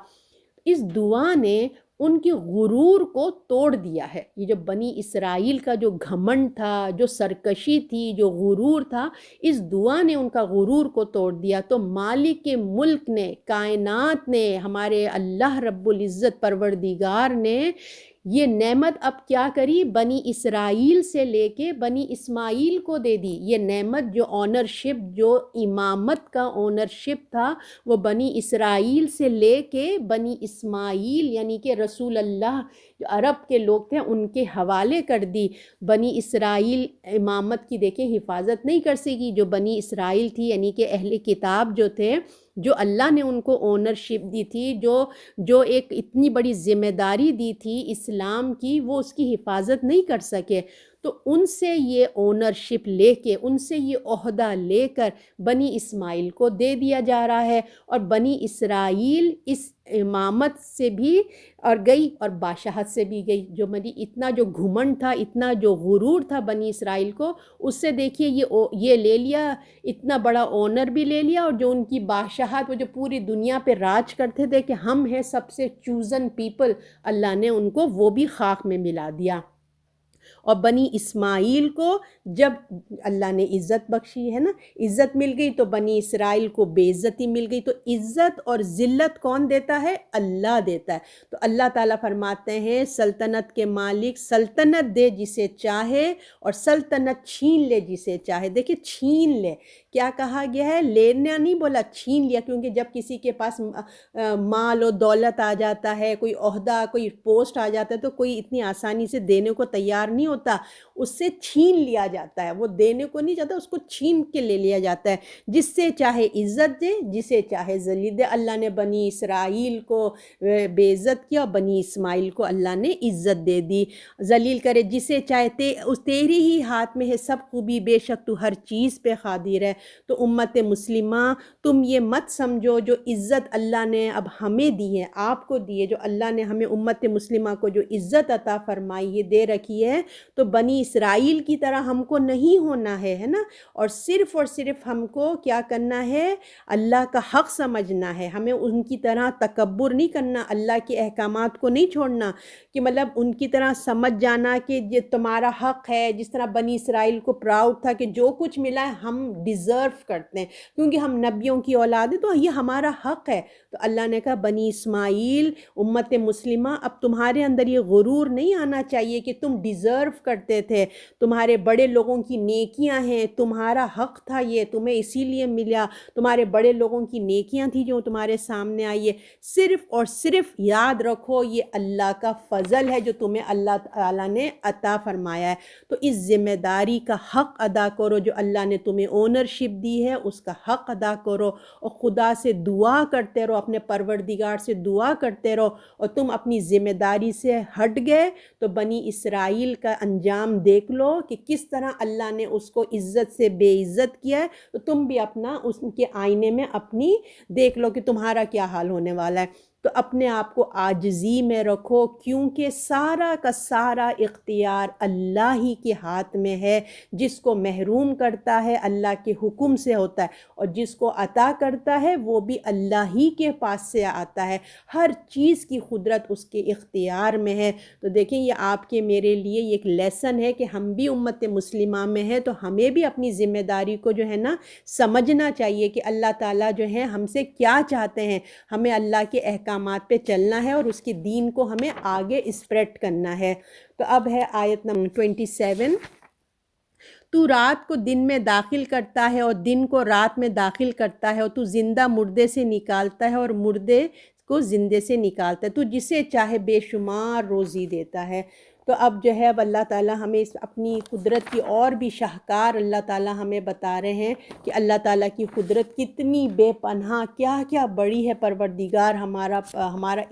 اس دعا نے ان کی غرور کو توڑ دیا ہے۔ یہ جو بنی اسرائیل کا جو گھمنڈ تھا، جو سرکشی تھی، جو غرور تھا، اس دعا نے ان کا غرور کو توڑ دیا۔ تو مالک کے ملک نے، کائنات نے، ہمارے اللہ رب العزت پروردگار نے یہ نعمت اب کیا کری، بنی اسرائیل سے لے کے بنی اسماعیل کو دے دی۔ یہ نعمت جو آنرشپ، جو امامت کا آنرشپ تھا، وہ بنی اسرائیل سے لے کے بنی اسماعیل یعنی کہ رسول اللہ جو عرب کے لوگ تھے ان کے حوالے کر دی۔ بنی اسرائیل امامت کی دیکھیں حفاظت نہیں کر سکی، جو بنی اسرائیل تھی یعنی کہ اہل کتاب جو تھے، جو اللہ نے ان کو اونرشپ دی تھی، جو ایک اتنی بڑی ذمہ داری دی تھی اسلام کی، وہ اس کی حفاظت نہیں کر سکے۔ تو ان سے یہ اونرشپ لے کے، ان سے یہ عہدہ لے کر بنی اسماعیل کو دے دیا جا رہا ہے، اور بنی اسرائیل اس امامت سے بھی اور گئی اور بادشاہت سے بھی گئی۔ جو اتنا جو گھمنڈ تھا، اتنا جو غرور تھا بنی اسرائیل کو، اس سے دیکھیے یہ لے لیا، اتنا بڑا آنر بھی لے لیا، اور جو ان کی بادشاہت، وہ جو پوری دنیا پہ راج کرتے تھے کہ ہم ہیں سب سے چوزن پیپل، اللہ نے ان کو وہ بھی خاک میں ملا دیا۔ اور بنی اسماعیل کو جب اللہ نے عزت بخشی ہے نا، عزت مل گئی، تو بنی اسرائیل کو بے عزتی مل گئی، تو عزت اور ذلت کون دیتا ہے؟ اللہ دیتا ہے۔ تو اللہ تعالیٰ فرماتے ہیں سلطنت کے مالک سلطنت دے جسے چاہے اور سلطنت چھین لے جسے چاہے۔ دیکھیں چھین لے کیا کہا گیا ہے، لینا نہیں بولا، چھین لیا، کیونکہ جب کسی کے پاس مال و دولت آ جاتا ہے، کوئی عہدہ کوئی پوسٹ آ جاتا ہے، تو کوئی اتنی آسانی سے دینے کو تیار نہیں ہوتا، اس سے چھین لیا جاتا ہے، وہ دینے کو نہیں چاہتا، اس کو چھین کے لے لیا جاتا ہے۔ جس سے چاہے عزت دے، جسے چاہے ذلیل دے۔ اللہ نے بنی اسرائیل کو بے عزت کیا، بنی اسماعیل کو اللہ نے عزت دے دی، ذلیل کرے جسے چاہے۔ تیری ہی ہاتھ میں ہے سب خوبی، بے شک تو ہر چیز پہ قادر ہے۔ تو امت مسلمہ تم یہ مت سمجھو جو عزت اللہ نے اب ہمیں دی ہے، آپ کو دی ہے، جو اللہ نے ہمیں امت مسلمہ کو جو عزت عطا فرمائی ہے، دے رکھی ہے، تو بنی اسرائیل کی طرح ہم کو نہیں ہونا ہے نا، اور صرف ہم کو کیا کرنا ہے، اللہ کا حق سمجھنا ہے، ہمیں ان کی طرح تکبر نہیں کرنا، اللہ کے احکامات کو نہیں چھوڑنا، کہ مطلب ان کی طرح سمجھ جانا کہ یہ تمہارا حق ہے، جس طرح بنی اسرائیل کو پراؤڈ تھا کہ جو کچھ ملا ہے ہم ڈیزرو کرتے ہیں کیونکہ ہم نبیوں کی اولاد ہیں، تو یہ ہمارا حق ہے۔ تو اللہ نے کہا بنی اسماعیل امت مسلمہ اب تمہارے اندر یہ غرور نہیں آنا چاہیے کہ تم ڈیزرو کرتے تھے، تمہارے بڑے لوگوں کی نیکیاں ہیں، تمہارا حق تھا، یہ تمہیں اسی لیے ملا، تمہارے بڑے لوگوں کی نیکیاں تھیں جو تمہارے سامنے آئی ہے۔ صرف اور صرف یاد رکھو یہ اللہ کا فضل ہے جو تمہیں اللہ تعالیٰ نے عطا فرمایا ہے، تو اس ذمہ داری کا حق ادا کرو، جو اللہ نے تمہیں اونرشپ دی ہے اس کا حق ادا کرو، اور خدا سے دعا کرتے رہو، اپنے پروردگار سے دعا کرتے رہو، اور تم اپنی ذمہ داری سے ہٹ گئے تو بنی اسرائیل کا انجام دیکھ لو کہ کس طرح اللہ نے اس کو عزت سے بے عزت کیا ہے، تو تم بھی اپنا اس کے آئینے میں اپنی دیکھ لو کہ تمہارا کیا حال ہونے والا ہے۔ تو اپنے آپ کو عاجزی میں رکھو، کیونکہ سارا کا سارا اختیار اللہ ہی کے ہاتھ میں ہے، جس کو محروم کرتا ہے اللہ کے حکم سے ہوتا ہے، اور جس کو عطا کرتا ہے وہ بھی اللہ ہی کے پاس سے آتا ہے، ہر چیز کی قدرت اس کے اختیار میں ہے۔ تو دیکھیں یہ آپ کے میرے لیے یہ ایک لیسن ہے کہ ہم بھی امت مسلمہ میں ہیں، تو ہمیں بھی اپنی ذمہ داری کو جو ہے نا سمجھنا چاہیے کہ اللہ تعالیٰ جو ہے ہم سے کیا چاہتے ہیں، ہمیں اللہ کے احکامات پہ چلنا ہے اور اس کے دین کو ہمیں آگے اسپریڈ کرنا ہے۔ تو اب ہے آیت نمبر 27۔ تو رات کو دن میں داخل کرتا ہے اور دن کو رات میں داخل کرتا ہے، اور تو زندہ مردے سے نکالتا ہے اور مردے کو زندے سے نکالتا ہے، تو جسے چاہے بے شمار روزی دیتا ہے۔ تو اب جو ہے اب اللہ تعالیٰ ہمیں اپنی قدرت کی اور بھی شاہکار اللہ تعالیٰ ہمیں بتا رہے ہیں کہ اللہ تعالیٰ کی قدرت کتنی بے پناہ، کیا کیا بڑی ہے پروردگار ہمارا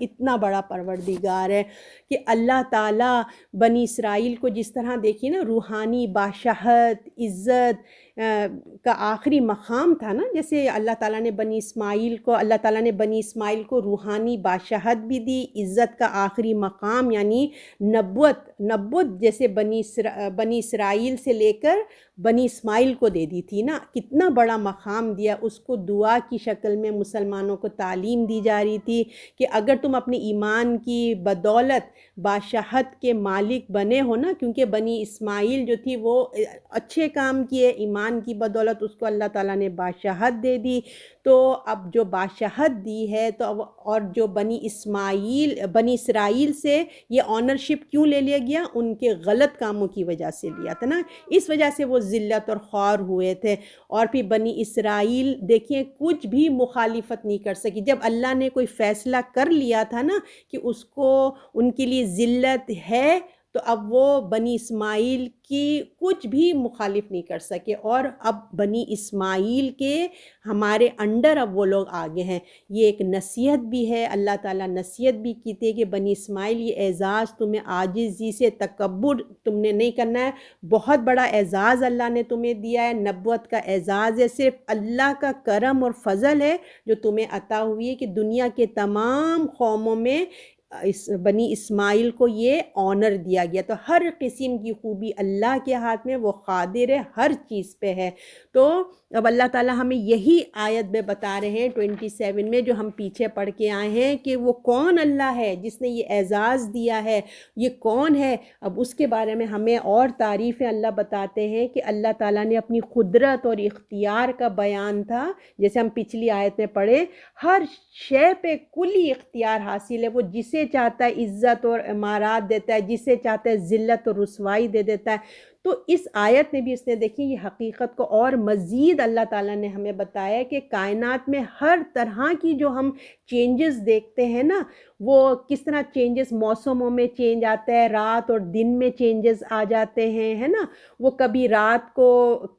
اتنا بڑا پروردگار ہے کہ اللہ تعالیٰ بنی اسرائیل کو جس طرح دیکھیے نا روحانی بادشاہت عزت کا آخری مقام تھا نا، جیسے اللہ تعالیٰ نے بنی اسماعیل کو روحانی بادشاہت بھی دی، عزت کا آخری مقام یعنی نبوت جیسے بنی اسرائیل سے لے کر بنی اسماعیل کو دے دی تھی نا، کتنا بڑا مقام دیا، اس کو دعا کی شکل میں مسلمانوں کو تعلیم دی جا رہی تھی کہ اگر تم اپنے ایمان کی بدولت بادشاہت کے مالک بنے ہو نا، کیونکہ بنی اسماعیل جو تھی وہ اچھے کام کیے، ایمان کی بدولت اس کو اللہ تعالیٰ نے بادشاہت دے دی، تو اب جو بادشاہت دی ہے تو اور جو بنی اسرائیل سے یہ آنرشپ کیوں لے لیا گیا، ان کے غلط کاموں کی وجہ سے لیا تھا نا، اس وجہ سے وہ ذلت اور خوار ہوئے تھے۔ اور پھر بنی اسرائیل دیکھیں کچھ بھی مخالفت نہیں کر سکی، جب اللہ نے کوئی فیصلہ کر لیا تھا نا کہ اس کو ان کے لیے ذلت ہے، تو اب وہ بنی اسماعیل کی کچھ بھی مخالف نہیں کر سکے، اور اب بنی اسماعیل کے ہمارے انڈر اب وہ لوگ آگے ہیں۔ یہ ایک نصیحت بھی ہے، اللہ تعالیٰ نصیحت بھی کی تھی کہ بنی اسماعیل یہ اعزاز تمہیں عاجزی سے تکبر تم نے نہیں کرنا ہے، بہت بڑا اعزاز اللہ نے تمہیں دیا ہے، نبوت کا اعزاز ہے، صرف اللہ کا کرم اور فضل ہے جو تمہیں عطا ہوئی ہے کہ دنیا کے تمام قوموں میں اس بنی اسماعیل کو یہ آنر دیا گیا. تو ہر قسم کی خوبی اللہ کے ہاتھ میں، وہ قادر ہے، ہر چیز پہ ہے. تو اب اللہ تعالیٰ ہمیں یہی آیت میں بتا رہے ہیں 27 میں، جو ہم پیچھے پڑھ کے آئے ہیں، کہ وہ کون اللہ ہے جس نے یہ اعزاز دیا ہے، یہ کون ہے. اب اس کے بارے میں ہمیں اور تعریفیں اللہ بتاتے ہیں کہ اللہ تعالیٰ نے اپنی قدرت اور اختیار کا بیان تھا، جیسے ہم پچھلی آیت میں پڑھے، ہر شے پہ کلی اختیار حاصل ہے. وہ جسے چاہتا ہے عزت اور امارات دیتا ہے، جسے چاہتا ہے ذلت اور رسوائی دے دیتا ہے. تو اس آیت میں بھی اس نے دیکھی یہ حقیقت کو اور مزید اللہ تعالیٰ نے ہمیں بتایا کہ کائنات میں ہر طرح کی جو ہم چینجز دیکھتے ہیں نا، وہ کس طرح چینجز موسموں میں چینج آتا ہے، رات اور دن میں چینجز آ جاتے ہیں، ہے نا. وہ کبھی رات کو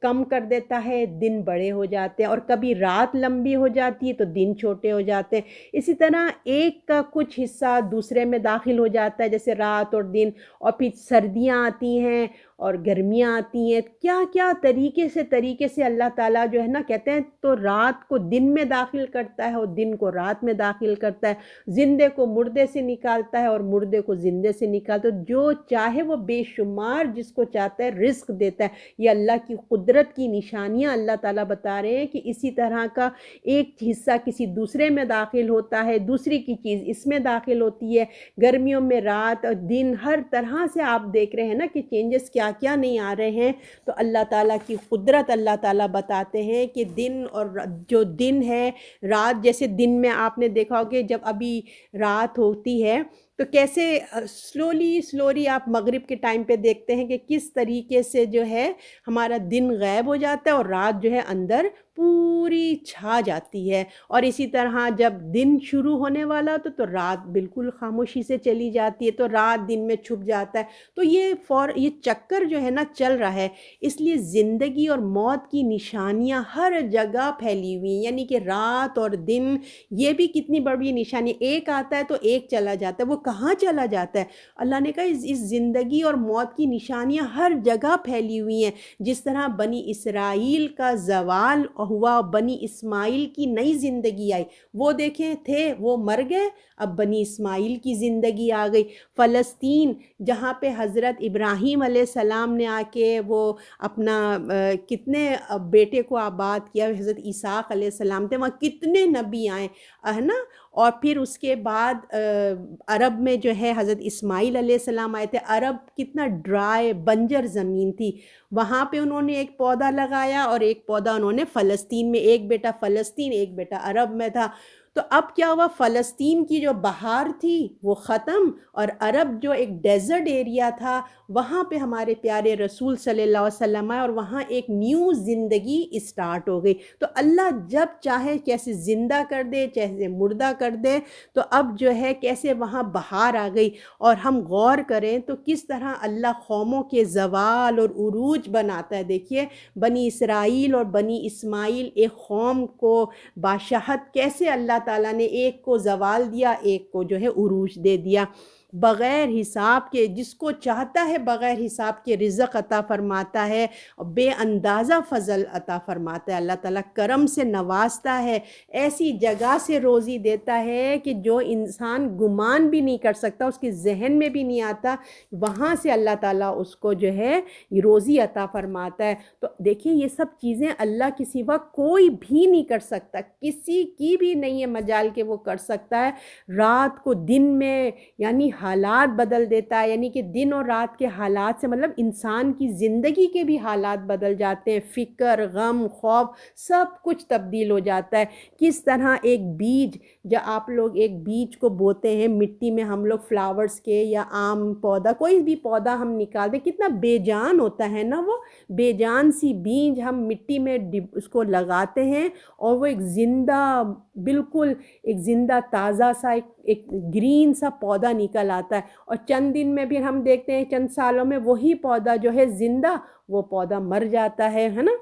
کم کر دیتا ہے، دن بڑے ہو جاتے ہیں، اور کبھی رات لمبی ہو جاتی ہے تو دن چھوٹے ہو جاتے ہیں. اسی طرح ایک کا کچھ حصہ دوسرے میں داخل ہو جاتا ہے، جیسے رات اور دن، اور پھر سردیاں آتی ہیں اور گرمیاں آتی ہیں. کیا کیا طریقے سے اللہ تعالیٰ جو ہے نا، کہتے ہیں تو رات کو دن میں داخل کرتا ہے اور دن کو رات میں داخل کرتا ہے، زندے کو مردے سے نکالتا ہے اور مردے کو زندے سے نکالتا ہے. جو چاہے وہ بے شمار جس کو چاہتا ہے رزق دیتا ہے. یہ اللہ کی قدرت کی نشانیاں اللہ تعالیٰ بتا رہے ہیں کہ اسی طرح کا ایک حصہ کسی دوسرے میں داخل ہوتا ہے، دوسری کی چیز اس میں داخل ہوتی ہے. گرمیوں میں رات اور دن، ہر طرح سے آپ دیکھ رہے ہیں نا کہ چینجز کیا کیا نہیں آ رہے ہیں. تو اللہ تعالیٰ کی قدرت اللہ تعالیٰ بتاتے ہیں کہ دن اور جو دن ہے، رات، جیسے دن میں آپ نے دیکھا ہوگا کہ جب ابھی رات ہوتی ہے تو کیسے سلولی آپ مغرب کے ٹائم پہ دیکھتے ہیں کہ کس طریقے سے جو ہے ہمارا دن غائب ہو جاتا ہے اور رات جو ہے اندر پوری چھا جاتی ہے. اور اسی طرح جب دن شروع ہونے والا تو رات بالکل خاموشی سے چلی جاتی ہے، تو رات دن میں چھپ جاتا ہے. تو یہ چکر جو ہے نا چل رہا ہے. اس لیے زندگی اور موت کی نشانیاں ہر جگہ پھیلی ہوئی ہیں، یعنی کہ رات اور دن یہ بھی کتنی بڑی نشانی. ایک آتا ہے تو ایک چلا جاتا ہے، وہ کہاں چلا جاتا ہے؟ اللہ نے کہا اس زندگی اور موت کی نشانیاں ہر جگہ پھیلی ہوئی ہیں. جس طرح بنی اسرائیل کا زوال ہوا، بنی اسماعیل کی نئی زندگی آئی. وہ دیکھیں تھے، وہ مر گئے، اب بنی اسماعیل کی زندگی آ گئی. فلسطین جہاں پہ حضرت ابراہیم علیہ السلام نے آ کے وہ اپنا کتنے بیٹے کو آباد کیا، حضرت اسحاق علیہ السلام تھے، وہاں کتنے نبی آئے، ہے نا. اور پھر اس کے بعد عرب میں جو ہے حضرت اسماعیل علیہ السلام آئے تھے. عرب کتنا ڈرائے بنجر زمین تھی، وہاں پہ انہوں نے ایک پودا لگایا اور ایک پودا انہوں نے فلسطین میں، ایک بیٹا فلسطین ایک بیٹا عرب میں تھا. تو اب کیا ہوا، فلسطین کی جو بہار تھی وہ ختم، اور عرب جو ایک ڈیزرٹ ایریا تھا وہاں پہ ہمارے پیارے رسول صلی اللہ علیہ وسلم آئے، اور وہاں ایک نیو زندگی اسٹارٹ ہو گئی. تو اللہ جب چاہے کیسے زندہ کر دے، کیسے مردہ کر دے. تو اب جو ہے کیسے وہاں بہار آ گئی. اور ہم غور کریں تو کس طرح اللہ قوموں کے زوال اور عروج بناتا ہے. دیکھیے بنی اسرائیل اور بنی اسماعیل، ایک قوم کو بادشاہت کیسے اللہ تعالیٰ نے ایک کو زوال دیا، ایک کو جو ہے عروج دے دیا. بغیر حساب کے جس کو چاہتا ہے بغیر حساب کے رزق عطا فرماتا ہے، بے اندازہ فضل عطا فرماتا ہے. اللہ تعالیٰ کرم سے نوازتا ہے، ایسی جگہ سے روزی دیتا ہے کہ جو انسان گمان بھی نہیں کر سکتا، اس کے ذہن میں بھی نہیں آتا، وہاں سے اللہ تعالیٰ اس کو جو ہے روزی عطا فرماتا ہے. تو دیکھیں یہ سب چیزیں اللہ کے سوا کوئی بھی نہیں کر سکتا، کسی کی بھی نہیں ہے مجال کہ وہ کر سکتا ہے. رات کو دن میں یعنی حالات بدل دیتا ہے، یعنی کہ دن اور رات کے حالات سے مطلب انسان کی زندگی کے بھی حالات بدل جاتے ہیں، فکر، غم، خوف، سب کچھ تبدیل ہو جاتا ہے. کس طرح ایک بیج، جب آپ لوگ ایک بیج کو بوتے ہیں مٹی میں، ہم لوگ فلاورز کے یا عام پودا، کوئی بھی پودا ہم نکال دیں، کتنا بے جان ہوتا ہے نا، وہ بے جان سی بیج ہم مٹی میں اس کو لگاتے ہیں اور وہ ایک زندہ، بالکل ایک زندہ تازہ سا ایک گرین سا پودا نکل آتا ہے. اور چند دن میں بھی ہم دیکھتے ہیں، چند سالوں میں وہی پودا جو ہے زندہ، وہ پودا مر جاتا ہے نا.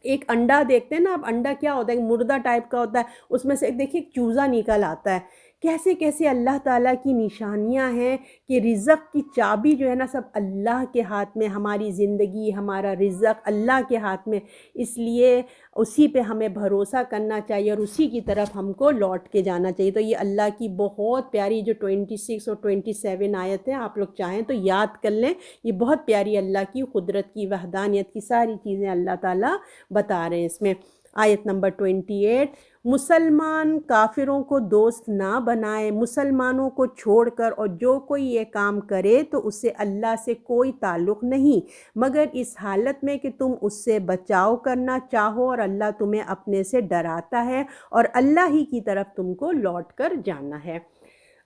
ایک انڈا دیکھتے ہیں نا آپ، انڈا کیا ہوتا ہے، ایک مردہ ٹائپ کا ہوتا ہے، اس میں سے ایک دیکھیے ایک چوزا نکل آتا ہے. کیسے کیسے اللہ تعالیٰ کی نشانیاں ہیں کہ رزق کی چابی جو ہے نا سب اللہ کے ہاتھ میں، ہماری زندگی، ہمارا رزق اللہ کے ہاتھ میں، اس لیے اسی پہ ہمیں بھروسہ کرنا چاہیے اور اسی کی طرف ہم کو لوٹ کے جانا چاہیے۔ تو یہ اللہ کی بہت پیاری جو 26 اور 27 آیت ہیں، آپ لوگ چاہیں تو یاد کر لیں، یہ بہت پیاری اللہ کی قدرت کی، وحدانیت کی ساری چیزیں اللہ تعالیٰ بتا رہے ہیں اس میں۔ آیت نمبر 28، مسلمان کافروں کو دوست نہ بنائے، مسلمانوں کو چھوڑ کر، اور جو کوئی یہ کام کرے تو اسے اللہ سے کوئی تعلق نہیں مگر اس حالت میں کہ تم اس سے بچاؤ کرنا چاہو، اور اللہ تمہیں اپنے سے ڈراتا ہے اور اللہ ہی کی طرف تم کو لوٹ کر جانا ہے۔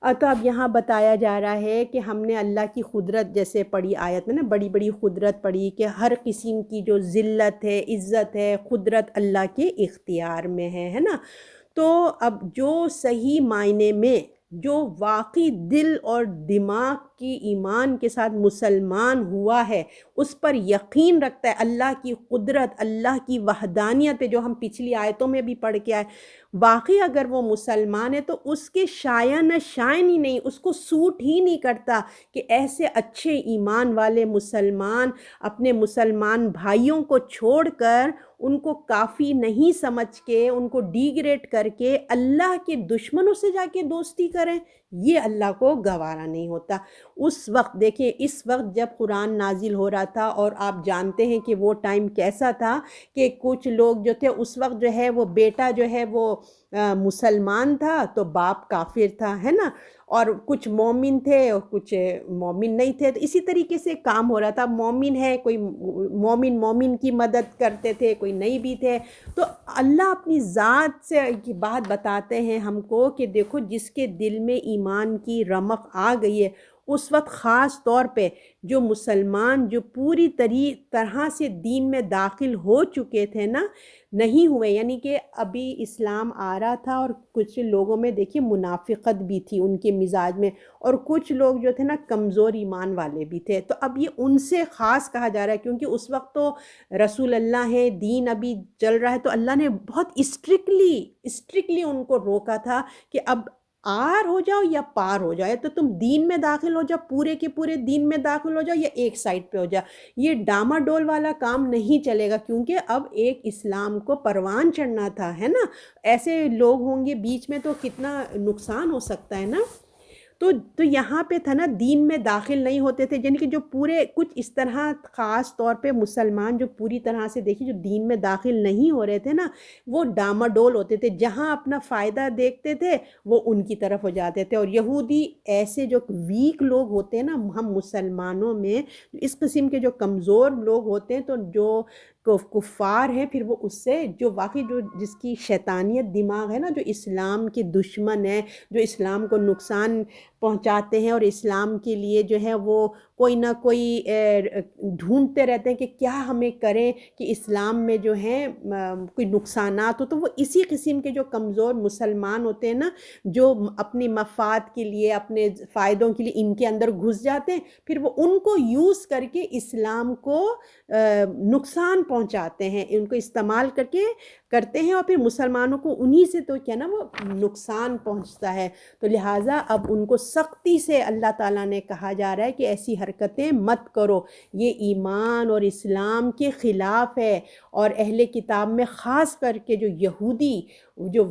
تو اب یہاں بتایا جا رہا ہے کہ ہم نے اللہ کی قدرت جیسے پڑھی آیت میں نا، بڑی بڑی قدرت پڑھی کہ ہر قسم کی جو ذلت ہے، عزت ہے، قدرت اللہ کے اختیار میں ہے نا۔ تو اب جو صحیح معنی میں جو واقعی دل اور دماغ کی ایمان کے ساتھ مسلمان ہوا ہے، اس پر یقین رکھتا ہے اللہ کی قدرت، اللہ کی وحدانیت پہ، جو ہم پچھلی آیتوں میں بھی پڑھ کے آئے، واقعی اگر وہ مسلمان ہے تو اس کے شائن شائن ہی نہیں، اس کو سوٹ ہی نہیں کرتا کہ ایسے اچھے ایمان والے مسلمان اپنے مسلمان بھائیوں کو چھوڑ کر، ان کو کافی نہیں سمجھ کے، ان کو ڈیگریڈ کر کے اللہ کے دشمنوں سے جا کے دوستی کریں، یہ اللہ کو گوارا نہیں ہوتا۔ اس وقت دیکھیں، اس وقت جب قرآن نازل ہو رہا تھا، اور آپ جانتے ہیں کہ وہ ٹائم کیسا تھا کہ کچھ لوگ جو تھے اس وقت جو ہے وہ بیٹا جو ہے وہ مسلمان تھا تو باپ کافر تھا، ہے نا، اور کچھ مومن تھے اور کچھ مومن نہیں تھے، تو اسی طریقے سے کام ہو رہا تھا۔ مومن ہے، کوئی مومن کی مدد کرتے تھے، کوئی نہیں بھی تھے۔ تو اللہ اپنی ذات سے کی بات بتاتے ہیں ہم کو کہ دیکھو، جس کے دل میں ایمان کی رمق آ گئی ہے، اس وقت خاص طور پہ جو مسلمان جو پوری طرح سے دین میں داخل ہو چکے تھے نا، نہیں ہوئے، یعنی کہ ابھی اسلام آ رہا تھا اور کچھ لوگوں میں دیکھیے منافقت بھی تھی ان کے مزاج میں، اور کچھ لوگ جو تھے نا کمزور ایمان والے بھی تھے۔ تو اب یہ ان سے خاص کہا جا رہا ہے، کیونکہ اس وقت تو رسول اللہ ہے، دین ابھی چل رہا ہے، تو اللہ نے بہت اسٹرکٹلی ان کو روکا تھا کہ اب آر ہو جاؤ یا پار ہو جاؤ، تو تم دین میں داخل ہو جاؤ، پورے کے پورے دین میں داخل ہو جاؤ، یا ایک سائڈ پہ ہو جاؤ۔ یہ ڈاما ڈول والا کام نہیں چلے گا، کیونکہ اب ایک اسلام کو پروان چڑھنا تھا، ہے نا۔ ایسے لوگ ہوں گے بیچ میں تو کتنا نقصان ہو سکتا ہے نا۔ تو یہاں پہ تھا نا، دین میں داخل نہیں ہوتے تھے، یعنی کہ جو پورے کچھ اس طرح خاص طور پہ مسلمان جو پوری طرح سے دیکھیں جو دین میں داخل نہیں ہو رہے تھے نا، وہ ڈاماڈول ہوتے تھے، جہاں اپنا فائدہ دیکھتے تھے وہ ان کی طرف ہو جاتے تھے۔ اور یہودی ایسے جو ویک لوگ ہوتے ہیں نا، ہم مسلمانوں میں اس قسم کے جو کمزور لوگ ہوتے ہیں، تو جو کفار ہیں، پھر وہ اس سے جو واقعی جو جس کی شیطانیت دماغ ہے نا، جو اسلام کے دشمن ہے، جو اسلام کو نقصان پہنچاتے ہیں اور اسلام کے لیے جو ہے وہ کوئی نہ کوئی ڈھونڈتے رہتے ہیں کہ کیا ہمیں کریں کہ اسلام میں جو ہے کوئی نقصانات ہو، تو وہ اسی قسم کے جو کمزور مسلمان ہوتے ہیں نا، جو اپنی مفاد کے لیے، اپنے فائدوں کے لیے ان کے اندر گھس جاتے ہیں، پھر وہ ان کو یوز کر کے اسلام کو نقصان پہنچاتے ہیں، ان کو استعمال کر کے کرتے ہیں، اور پھر مسلمانوں کو انہی سے تو کیا نا وہ نقصان پہنچتا ہے۔ تو لہٰذا اب ان کو سختی سے اللہ تعالیٰ نے کہا جا رہا ہے کہ ایسی حرکتیں مت کرو، یہ ایمان اور اسلام کے خلاف ہے۔ اور اہل کتاب میں خاص کر کے جو یہودی جو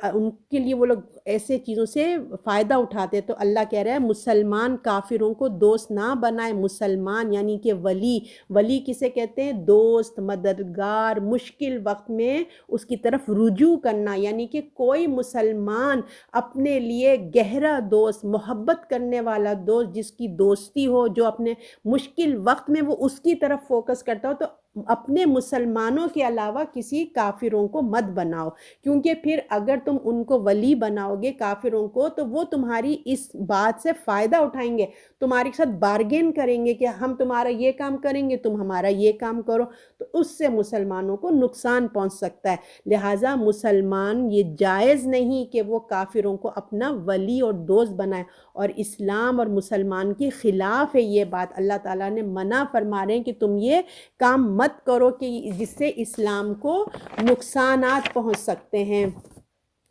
ان کے لیے وہ لوگ ایسے چیزوں سے فائدہ اٹھاتے، تو اللہ کہہ رہا ہے مسلمان کافروں کو دوست نہ بنائے۔ مسلمان یعنی کہ ولی کسے کہتے ہیں؟ دوست، مددگار، مشکل وقت میں اس کی طرف رجوع کرنا، یعنی کہ کوئی مسلمان اپنے لیے گہرا دوست، محبت کرنے والا دوست، جس کی دوستی ہو، جو اپنے مشکل وقت میں وہ اس کی طرف فوکس کرتا ہو، تو اپنے مسلمانوں کے علاوہ کسی کافروں کو مت بناؤ، کیونکہ پھر اگر تم ان کو ولی بناؤ گے کافروں کو، تو وہ تمہاری اس بات سے فائدہ اٹھائیں گے، تمہارے ساتھ بارگین کریں گے کہ ہم تمہارا یہ کام کریں گے، تم ہمارا یہ کام کرو، تو اس سے مسلمانوں کو نقصان پہنچ سکتا ہے۔ لہٰذا مسلمان یہ جائز نہیں کہ وہ کافروں کو اپنا ولی اور دوست بنائے، اور اسلام اور مسلمان کے خلاف ہے یہ بات۔ اللہ تعالیٰ نے منع فرما رہے ہیں کہ تم یہ کام مت کرو کہ جس سے اسلام کو نقصانات پہنچ سکتے ہیں۔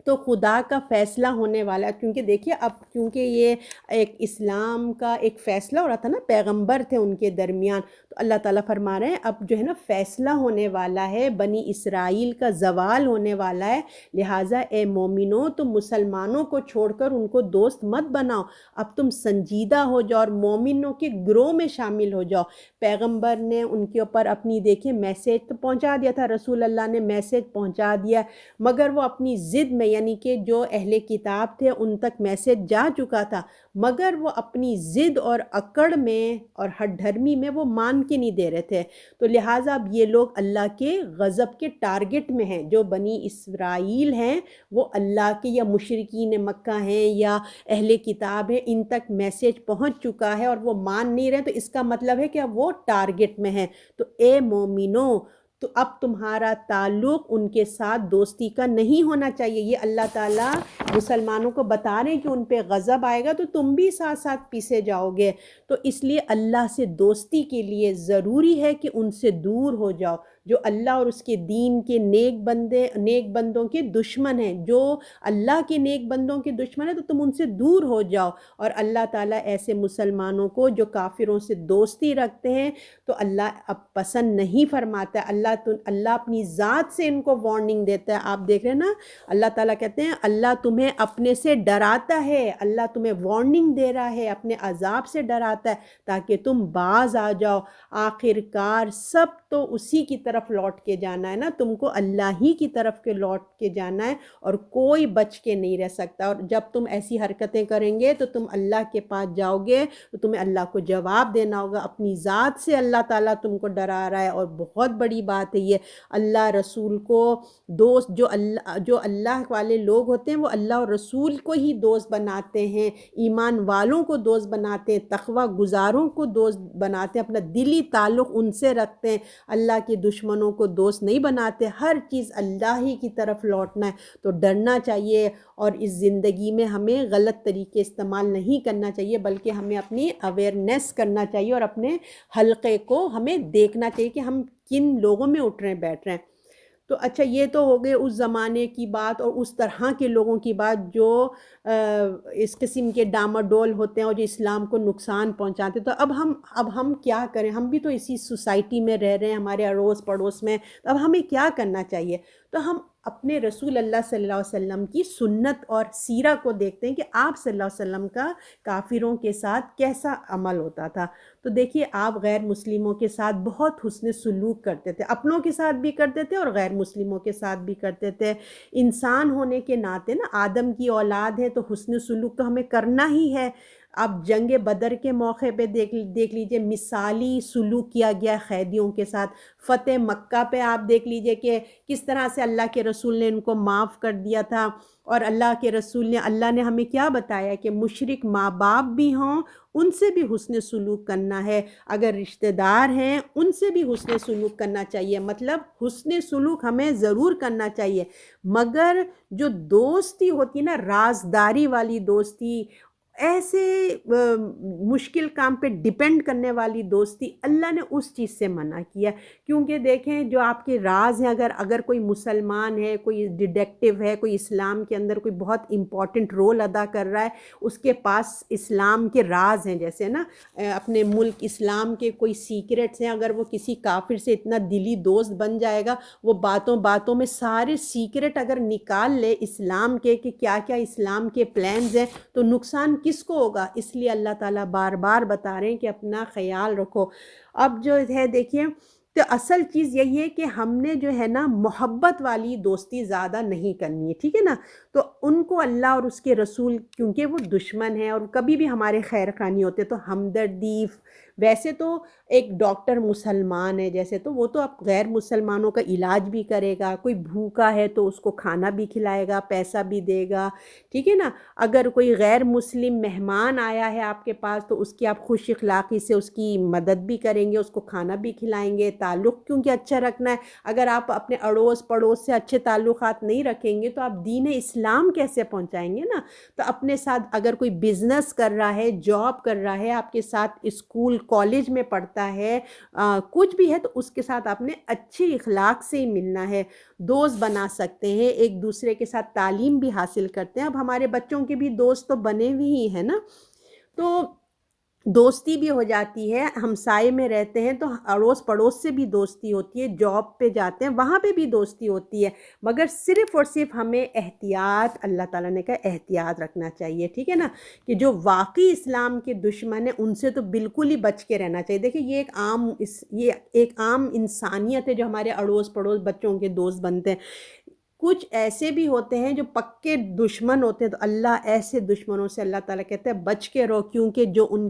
تو خدا کا فیصلہ ہونے والا ہے، کیونکہ دیکھیے اب کیونکہ یہ ایک اسلام کا ایک فیصلہ ہو رہا تھا نا، پیغمبر تھے ان کے درمیان، تو اللہ تعالیٰ فرما رہے ہیں اب جو ہے نا فیصلہ ہونے والا ہے، بنی اسرائیل کا زوال ہونے والا ہے، لہٰذا اے مومنو تم مسلمانوں کو چھوڑ کر ان کو دوست مت بناؤ، اب تم سنجیدہ ہو جاؤ اور مومنوں کے گروہ میں شامل ہو جاؤ۔ پیغمبر نے ان کے اوپر اپنی دیکھیں میسیج تو پہنچا دیا تھا، رسول اللہ نے میسیج پہنچا دیا، مگر وہ اپنی ضد میں، یعنی کہ جو اہل کتاب تھے ان تک میسیج جا چکا تھا، مگر وہ اپنی ضد اور اکڑ میں اور ہٹ دھرمی میں وہ مان کے نہیں دے رہے تھے، تو لہٰذا اب یہ لوگ اللہ کے غضب کے ٹارگٹ میں ہیں، جو بنی اسرائیل ہیں وہ اللہ کے یا مشرکین مکہ ہیں یا اہل کتاب ہیں، ان تک میسیج پہنچ چکا ہے اور وہ مان نہیں رہے، تو اس کا مطلب ہے کہ وہ ٹارگٹ میں ہیں۔ تو اے مومنو، تو اب تمہارا تعلق ان کے ساتھ دوستی کا نہیں ہونا چاہیے، یہ اللہ تعالیٰ مسلمانوں کو بتا رہے ہیں کہ ان پہ غضب آئے گا تو تم بھی ساتھ ساتھ پیسے جاؤ گے، تو اس لیے اللہ سے دوستی کے لیے ضروری ہے کہ ان سے دور ہو جاؤ، جو اللہ اور اس کے دین کے نیک بندوں کے دشمن ہیں، جو اللہ کے نیک بندوں کے دشمن ہیں تو تم ان سے دور ہو جاؤ، اور اللہ تعالیٰ ایسے مسلمانوں کو جو کافروں سے دوستی رکھتے ہیں تو اللہ اب پسند نہیں فرماتا ہے، اللہ اپنی ذات سے ان کو وارننگ دیتا ہے۔ آپ دیکھ رہے ہیں نا، اللہ تعالیٰ کہتے ہیں اللہ تمہیں اپنے سے ڈراتا ہے، اللہ تمہیں وارننگ دے رہا ہے، اپنے عذاب سے ڈراتا ہے تاکہ تم باز آ جاؤ، آخر کار سب تو اسی کی طرف لوٹ کے جانا ہے نا، تم کو اللہ ہی کی طرف کے لوٹ کے جانا ہے اور کوئی بچ کے نہیں رہ سکتا، اور جب تم ایسی حرکتیں کریں گے تو تم اللہ کے پاس جاؤ گے تو تمہیں اللہ کو جواب دینا ہوگا، اپنی ذات سے اللہ تعالیٰ تم کو ڈرا رہا ہے، اور بہت بڑی بات ہے یہ، اللہ رسول کو دوست، جو اللہ والے لوگ ہوتے ہیں وہ اللہ اور رسول کو ہی دوست بناتے ہیں، ایمان والوں کو دوست بناتے ہیں، تقوی گزاروں کو دوست بناتے ہیں، اپنا دلی تعلق ان سے رکھتے ہیں، اللہ کے دشمنوں کو دوست نہیں بناتے، ہر چیز اللہ ہی کی طرف لوٹنا ہے، تو ڈرنا چاہیے، اور اس زندگی میں ہمیں غلط طریقے استعمال نہیں کرنا چاہیے، بلکہ ہمیں اپنی اویئرنیس کرنا چاہیے اور اپنے حلقے کو ہمیں دیکھنا چاہیے کہ ہم کن لوگوں میں اٹھ رہے ہیں بیٹھ رہے ہیں۔ تو اچھا یہ تو ہو گئے اس زمانے کی بات اور اس طرح کے لوگوں کی بات جو اس قسم کے ڈاماڈول ہوتے ہیں اور جو اسلام کو نقصان پہنچاتے ہیں، تو اب ہم کیا کریں؟ ہم بھی تو اسی سوسائٹی میں رہ رہے ہیں، ہمارے اڑوس پڑوس میں، تو اب ہمیں کیا کرنا چاہیے؟ تو ہم اپنے رسول اللہ صلی اللہ علیہ وسلم کی سنت اور سیرہ کو دیکھتے ہیں کہ آپ صلی اللہ علیہ وسلم کا کافروں کے ساتھ کیسا عمل ہوتا تھا۔ تو دیکھیے آپ غیر مسلموں کے ساتھ بہت حسن سلوک کرتے تھے، اپنوں کے ساتھ بھی کرتے تھے اور غیر مسلموں کے ساتھ بھی کرتے تھے، انسان ہونے کے ناطے نا، آدم کی اولاد ہے تو حسن سلوک تو ہمیں کرنا ہی ہے۔ اب جنگ بدر کے موقع پہ دیکھ لیجئے مثالی سلوک کیا گیا قیدیوں کے ساتھ، فتح مکہ پہ آپ دیکھ لیجئے کہ کس طرح سے اللہ کے رسول نے ان کو معاف کر دیا تھا، اور اللہ نے ہمیں کیا بتایا کہ مشرک ماں باپ بھی ہوں ان سے بھی حسن سلوک کرنا ہے، اگر رشتہ دار ہیں ان سے بھی حسن سلوک کرنا چاہیے، مطلب حسن سلوک ہمیں ضرور کرنا چاہیے، مگر جو دوستی ہوتی نا، رازداری والی دوستی، ایسے مشکل کام پہ ڈیپینڈ کرنے والی دوستی، اللہ نے اس چیز سے منع کیا، کیونکہ دیکھیں جو آپ کے راز ہیں، اگر کوئی مسلمان ہے، کوئی ڈیٹیکٹیو ہے، کوئی اسلام کے اندر کوئی بہت امپورٹنٹ رول ادا کر رہا ہے، اس کے پاس اسلام کے راز ہیں، جیسے نا اپنے ملک اسلام کے کوئی سیکرٹس ہیں، اگر وہ کسی کافر سے اتنا دلی دوست بن جائے گا، وہ باتوں باتوں میں سارے سیکرٹ اگر نکال لے اسلام کے کہ کیا کیا اسلام کے پلانز ہیں، تو نقصان کس کو ہوگا؟ اس لیے اللہ تعالیٰ بار بار بتا رہے ہیں کہ اپنا خیال رکھو۔ اب جو ہے دیکھیے، تو اصل چیز یہی ہے کہ ہم نے جو ہے نا محبت والی دوستی زیادہ نہیں کرنی ہے، ٹھیک ہے نا، تو ان کو اللہ اور اس کے رسول کیونکہ وہ دشمن ہیں اور کبھی بھی ہمارے خیر خواہ نہیں ہوتے، تو ہمدردی، ویسے تو ایک ڈاکٹر مسلمان ہے جیسے، تو وہ تو اب غیر مسلمانوں کا علاج بھی کرے گا، کوئی بھوکا ہے تو اس کو کھانا بھی کھلائے گا، پیسہ بھی دے گا، ٹھیک ہے نا، اگر کوئی غیر مسلم مہمان آیا ہے آپ کے پاس تو اس کی آپ خوش اخلاقی سے اس کی مدد بھی کریں گے، اس کو کھانا بھی کھلائیں گے، تعلق کیونکہ اچھا رکھنا ہے۔ اگر آپ اپنے اڑوس پڑوس سے اچھے تعلقات نہیں رکھیں گے تو آپ دین اسلام کیسے پہنچائیں گے نا؟ تو اپنے ساتھ اگر کوئی بزنس کر رہا ہے، جاب کر رہا ہے، آپ کے ساتھ اسکول کالج میں پڑھتا ہے، کچھ بھی ہے، تو اس کے ساتھ آپ نے اچھے اخلاق سے ہی ملنا ہے، دوست بنا سکتے ہیں، ایک دوسرے کے ساتھ تعلیم بھی حاصل کرتے ہیں۔ اب ہمارے بچوں کے بھی دوست تو بنے ہوئے ہی ہیں نا، تو دوستی بھی ہو جاتی ہے، ہمسائے میں رہتے ہیں تو اڑوس پڑوس سے بھی دوستی ہوتی ہے، جاب پہ جاتے ہیں وہاں پہ بھی دوستی ہوتی ہے، مگر صرف اور صرف ہمیں احتیاط، اللہ تعالیٰ نے کہا احتیاط رکھنا چاہیے، ٹھیک ہے نا، کہ جو واقعی اسلام کے دشمن ہیں ان سے تو بالکل ہی بچ کے رہنا چاہیے۔ دیکھیں یہ ایک عام انسانیت ہے جو ہمارے اڑوس پڑوس بچوں کے دوست بنتے ہیں۔ کچھ ایسے بھی ہوتے ہیں جو پکے دشمن ہوتے ہیں، تو اللہ ایسے دشمنوں سے اللہ تعالیٰ کہتے ہیں بچ کے رہو، کیونکہ جو ان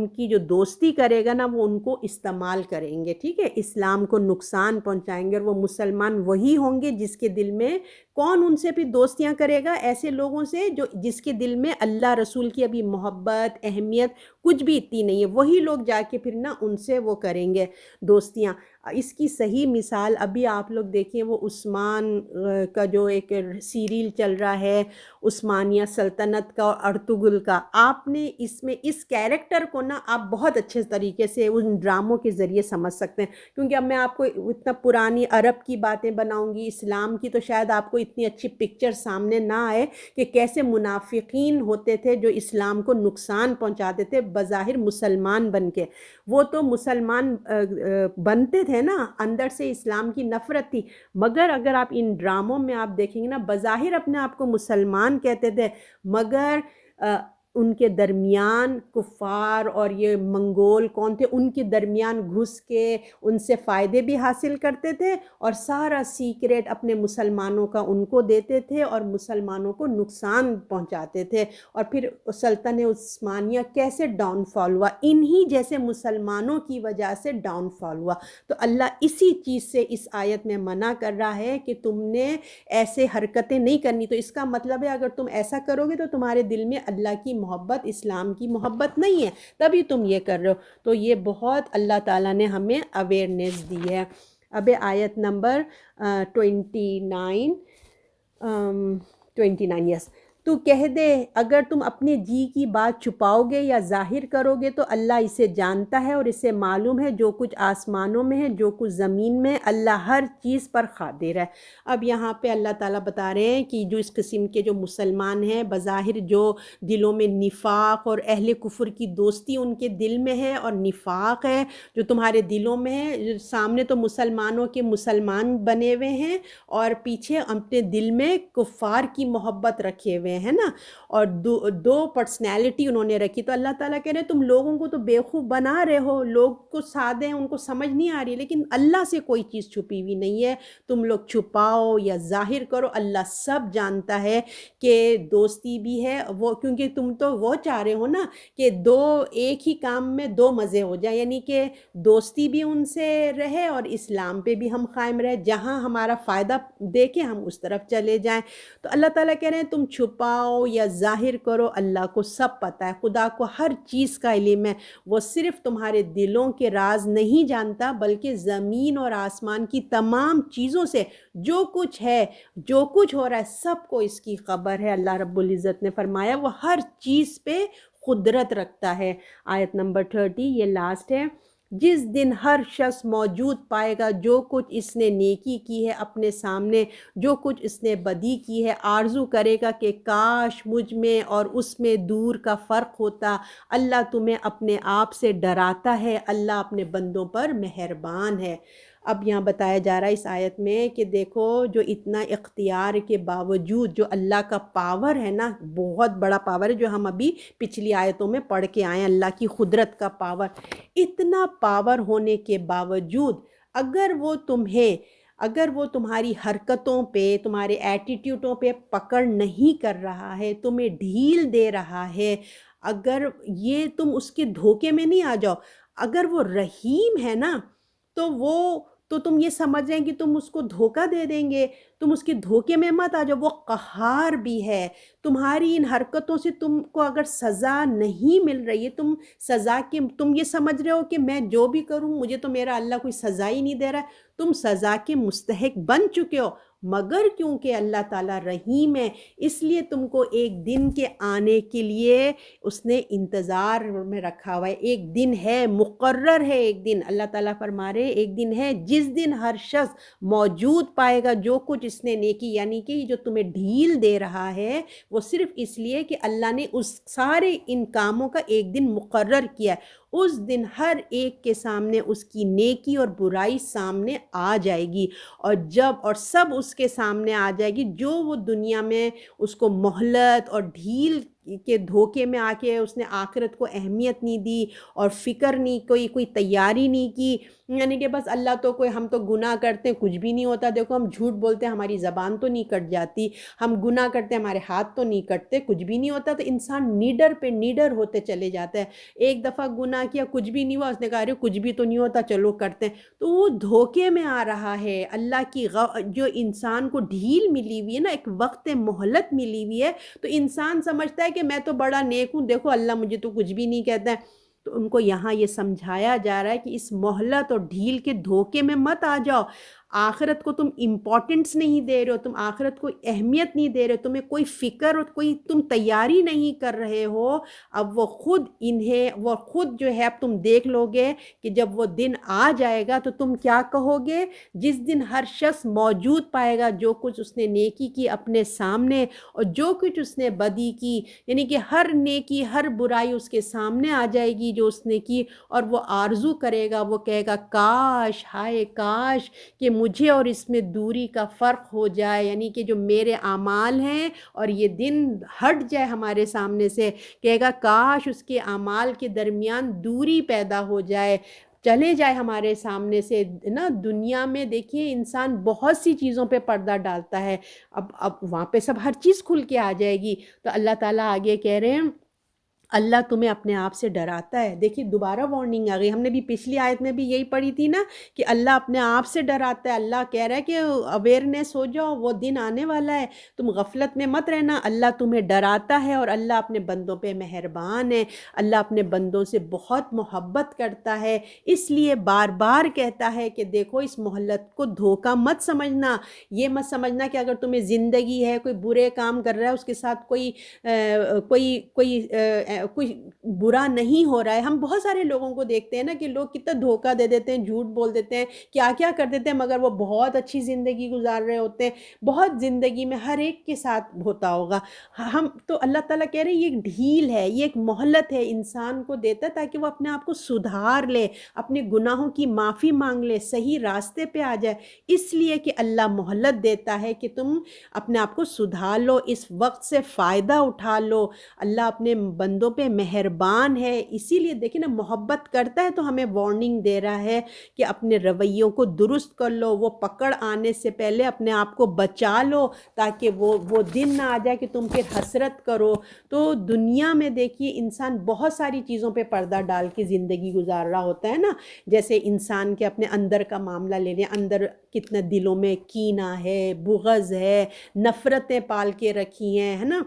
کی جو دوستی کرے گا نا وہ ان کو استعمال کریں گے، ٹھیک ہے، اسلام کو نقصان پہنچائیں گے، اور وہ مسلمان وہی ہوں گے جس کے دل میں، کون ان سے بھی دوستیاں کرے گا؟ ایسے لوگوں سے جس کے دل میں اللہ رسول کی ابھی محبت، اہمیت کچھ بھی اتنی نہیں ہے، وہی لوگ جا کے پھر نا ان سے وہ کریں گے دوستیاں۔ اس کی صحیح مثال ابھی آپ لوگ دیکھیں، وہ عثمان کا جو ایک سیریل چل رہا ہے، عثمانیہ سلطنت کا اور ارطغرل کا، آپ نے اس میں اس کیریکٹر کو نا آپ بہت اچھے طریقے سے ان ڈراموں کے ذریعے سمجھ سکتے ہیں، کیونکہ اب میں آپ کو اتنا پرانی عرب کی باتیں بناؤں گی، اسلام کی، تو شاید آپ کو اتنی اچھی پکچر سامنے نہ آئے کہ کیسے منافقین ہوتے تھے جو اسلام کو نقصان پہنچاتے تھے بظاہر مسلمان بن کے۔ وہ تو مسلمان بنتے تھے نا، اندر سے اسلام کی نفرت تھی، مگر اگر آپ ان ڈراموں میں آپ دیکھیں گے نا، بظاہر اپنے آپ کو مسلمان کہتے تھے، مگر ان کے درمیان کفار اور یہ منگول کون تھے، ان کے درمیان گھس کے ان سے فائدے بھی حاصل کرتے تھے، اور سارا سیکریٹ اپنے مسلمانوں کا ان کو دیتے تھے، اور مسلمانوں کو نقصان پہنچاتے تھے، اور پھر سلطنت عثمانیہ کیسے ڈاؤن فال ہوا، انہی جیسے مسلمانوں کی وجہ سے ڈاؤن فال ہوا۔ تو اللہ اسی چیز سے اس آیت میں منع کر رہا ہے کہ تم نے ایسے حرکتیں نہیں کرنی، تو اس کا مطلب ہے اگر تم ایسا کرو گے تو تمہارے دل میں اللہ کی محبت، اسلام کی محبت نہیں ہے، تبھی تم یہ کر رہے ہو۔ تو یہ بہت اللہ تعالیٰ نے ہمیں اویئرنیس دی ہے۔ اب آیت نمبر 29، 29 یس، تو کہہ دے اگر تم اپنے جی کی بات چھپاؤ گے یا ظاہر کرو گے تو اللہ اسے جانتا ہے، اور اسے معلوم ہے جو کچھ آسمانوں میں ہے، جو کچھ زمین میں، اللہ ہر چیز پر قادر ہے۔ اب یہاں پہ اللہ تعالیٰ بتا رہے ہیں کہ جو اس قسم کے جو مسلمان ہیں، بظاہر جو دلوں میں نفاق اور اہل کفر کی دوستی ان کے دل میں ہے، اور نفاق ہے جو تمہارے دلوں میں ہے، سامنے تو مسلمانوں کے مسلمان بنے ہوئے ہیں اور پیچھے اپنے دل میں کفار کی محبت رکھے ہوئے ہیں نا، اور دو پرسنالٹی انہوں نے رکھی۔ تو اللہ تعالیٰ کہہ رہے ہیں تم لوگوں کو تو بیوقوف بنا رہے ہو، لوگ کو سادے ہیں، ان کو سمجھ نہیں آ رہی، لیکن اللہ سے کوئی چیز چھپی ہوئی نہیں ہے، تم لوگ چھپاؤ یا ظاہر کرو، اللہ سب جانتا ہے کہ دوستی بھی ہے وہ، کیونکہ تم تو وہ چاہ رہے ہو نا کہ ایک ہی کام میں دو مزے ہو جائیں، یعنی کہ دوستی بھی ان سے رہے اور اسلام پہ بھی ہم قائم رہے، جہاں ہمارا فائدہ دیکھیں ہم اس طرف چلے جائیں۔ تو اللہ تعالیٰ کہہ رہے ہیں تم چھپاؤ یا ظاہر کرو، اللہ کو سب پتہ ہے، خدا کو ہر چیز کا علم ہے، وہ صرف تمہارے دلوں کے راز نہیں جانتا بلکہ زمین اور آسمان کی تمام چیزوں سے جو کچھ ہے، جو کچھ ہو رہا ہے، سب کو اس کی خبر ہے۔ اللہ رب العزت نے فرمایا وہ ہر چیز پہ قدرت رکھتا ہے۔ آیت نمبر 30 یہ لاسٹ ہے، جس دن ہر شخص موجود پائے گا جو کچھ اس نے نیکی کی ہے اپنے سامنے، جو کچھ اس نے بدی کی ہے، آرزو کرے گا کہ کاش مجھ میں اور اس میں دور کا فرق ہوتا۔ اللہ تمہیں اپنے آپ سے ڈراتا ہے، اللہ اپنے بندوں پر مہربان ہے۔ اب یہاں بتایا جا رہا ہے اس آیت میں کہ دیکھو جو اتنا اختیار کے باوجود جو اللہ کا پاور ہے نا، بہت بڑا پاور ہے جو ہم ابھی پچھلی آیتوں میں پڑھ کے آئے ہیں، اللہ کی قدرت کا پاور، اتنا پاور ہونے کے باوجود اگر وہ تمہاری حرکتوں پہ، تمہارے ایٹیٹیوڈوں پہ پکڑ نہیں کر رہا ہے، تمہیں ڈھیل دے رہا ہے، اگر یہ تم اس کے دھوکے میں نہیں آ جاؤ، اگر وہ رحیم ہے نا تو تم یہ سمجھ رہے ہیں کہ تم اس کو دھوکہ دے دیں گے، تم اس کے دھوکے میں مت آ جاؤ، وہ قہار بھی ہے۔ تمہاری ان حرکتوں سے تم کو اگر سزا نہیں مل رہی ہے، تم یہ سمجھ رہے ہو کہ میں جو بھی کروں مجھے تو میرا اللہ کوئی سزا ہی نہیں دے رہا ہے، تم سزا کے مستحق بن چکے ہو، مگر کیونکہ اللہ تعالیٰ رحیم ہے اس لیے تم کو ایک دن کے آنے کے لیے اس نے انتظار میں رکھا ہوا ہے. ایک دن ہے، مقرر ہے ایک دن. اللہ تعالیٰ فرما رہے ایک دن ہے جس دن ہر شخص موجود پائے گا جو کچھ اس نے نیکی، یعنی کہ جو تمہیں ڈھیل دے رہا ہے وہ صرف اس لیے کہ اللہ نے اس سارے ان کاموں کا ایک دن مقرر کیا ہے. اس دن ہر ایک کے سامنے اس کی نیکی اور برائی سامنے آ جائے گی، اور سب اس کے سامنے آ جائے گی. جو وہ دنیا میں اس کو مہلت اور ڈھیل کے دھوکے میں آ کے اس نے آخرت کو اہمیت نہیں دی اور فکر نہیں، کوئی تیاری نہیں کی، یعنی کہ بس اللہ تو ہم تو گناہ کرتے ہیں کچھ بھی نہیں ہوتا، دیکھو ہم جھوٹ بولتے ہیں ہماری زبان تو نہیں کٹ جاتی، ہم گناہ کرتے ہیں ہمارے ہاتھ تو نہیں کٹتے، کچھ بھی نہیں ہوتا. تو انسان نیڈر پہ نیڈر ہوتے چلے جاتا ہے. ایک دفعہ گناہ کیا کچھ بھی نہیں ہوا، اس نے کہا ارے کچھ بھی تو نہیں ہوتا چلو کرتے ہیں. تو وہ دھوکے میں آ رہا ہے. اللہ کی جو انسان کو ڈھیل ملی ہوئی ہے نا، ایک وقت مہلت ملی ہوئی ہے، تو انسان سمجھتا ہے کہ میں تو بڑا نیک ہوں، دیکھو اللہ مجھے تو کچھ بھی نہیں کہتا ہے. تو ان کو یہاں یہ سمجھایا جا رہا ہے کہ اس مہلت اور ڈھیل کے دھوکے میں مت آ جاؤ. آخرت کو تم امپورٹنس نہیں دے رہے ہو، تم آخرت کو اہمیت نہیں دے رہے ہو، تمہیں کوئی فکر اور کوئی تم تیاری نہیں کر رہے ہو. اب وہ خود جو ہے اب تم دیکھ لو گے کہ جب وہ دن آ جائے گا تو تم کیا کہو گے. جس دن ہر شخص موجود پائے گا جو کچھ اس نے نیکی کی اپنے سامنے اور جو کچھ اس نے بدی کی، یعنی کہ ہر نیکی ہر برائی اس کے سامنے آ جائے گی جو اس نے کی، اور وہ آرزو کرے گا، وہ کہے گا کاش، ہائے کاش کہ مجھے اور اس میں دوری کا فرق ہو جائے، یعنی کہ جو میرے اعمال ہیں اور یہ دن ہٹ جائے ہمارے سامنے سے. کہے گا کاش اس کے اعمال کے درمیان دوری پیدا ہو جائے، چلے جائے ہمارے سامنے سے نا. دنیا میں دیکھیے انسان بہت سی چیزوں پہ پردہ ڈالتا ہے، اب وہاں پہ سب ہر چیز کھل کے آ جائے گی. تو اللہ تعالیٰ آگے کہہ رہے ہیں اللہ تمہیں اپنے آپ سے ڈراتا ہے. دیکھیے دوبارہ وارننگ آ گئی. ہم نے بھی پچھلی آیت میں بھی یہی پڑھی تھی نا کہ اللہ اپنے آپ سے ڈراتا ہے. اللہ کہہ رہا ہے کہ اویئرنیس ہو جاؤ، وہ دن آنے والا ہے، تم غفلت میں مت رہنا. اللہ تمہیں ڈراتا ہے اور اللہ اپنے بندوں پہ مہربان ہے. اللہ اپنے بندوں سے بہت محبت کرتا ہے، اس لیے بار بار کہتا ہے کہ دیکھو اس مہلت کو دھوکہ مت سمجھنا. یہ مت سمجھنا کہ اگر تمہیں زندگی ہے، کوئی برے کام کر رہا ہے، اس کے ساتھ کوئی برا نہیں ہو رہا ہے. ہم بہت سارے لوگوں کو دیکھتے ہیں نا کہ لوگ کتنا دھوکہ دے دیتے ہیں، جھوٹ بول دیتے ہیں، کیا کیا کر دیتے ہیں، مگر وہ بہت اچھی زندگی گزار رہے ہوتے ہیں. بہت زندگی میں ہر ایک کے ساتھ ہوتا ہوگا. ہم تو اللہ تعالیٰ کہہ رہے ہیں یہ ایک ڈھیل ہے، یہ ایک مہلت ہے، انسان کو دیتا ہے تاکہ وہ اپنے آپ کو سدھار لے، اپنے گناہوں کی معافی مانگ لے، صحیح راستے پہ آ جائے. اس لیے کہ اللہ مہلت دیتا ہے کہ تم اپنے آپ کو سدھار لو، اس وقت سے فائدہ اٹھا لو. اللہ اپنے بندوں پہ مہربان ہے، اسی لیے دیکھیں نا محبت کرتا ہے تو ہمیں وارننگ دے رہا ہے کہ اپنے رویوں کو درست کر لو. وہ پکڑ آنے سے پہلے اپنے آپ کو بچا لو تاکہ وہ دن نہ آ جائے کہ تم پھر حسرت کرو. تو دنیا میں دیکھیے انسان بہت ساری چیزوں پہ پردہ ڈال کے زندگی گزار رہا ہوتا ہے نا. جیسے انسان کے اپنے اندر کا معاملہ لے لیں، اندر کتنے دلوں میں کینہ ہے، بغض ہے، نفرتیں پال کے رکھی ہیں، ہے نا.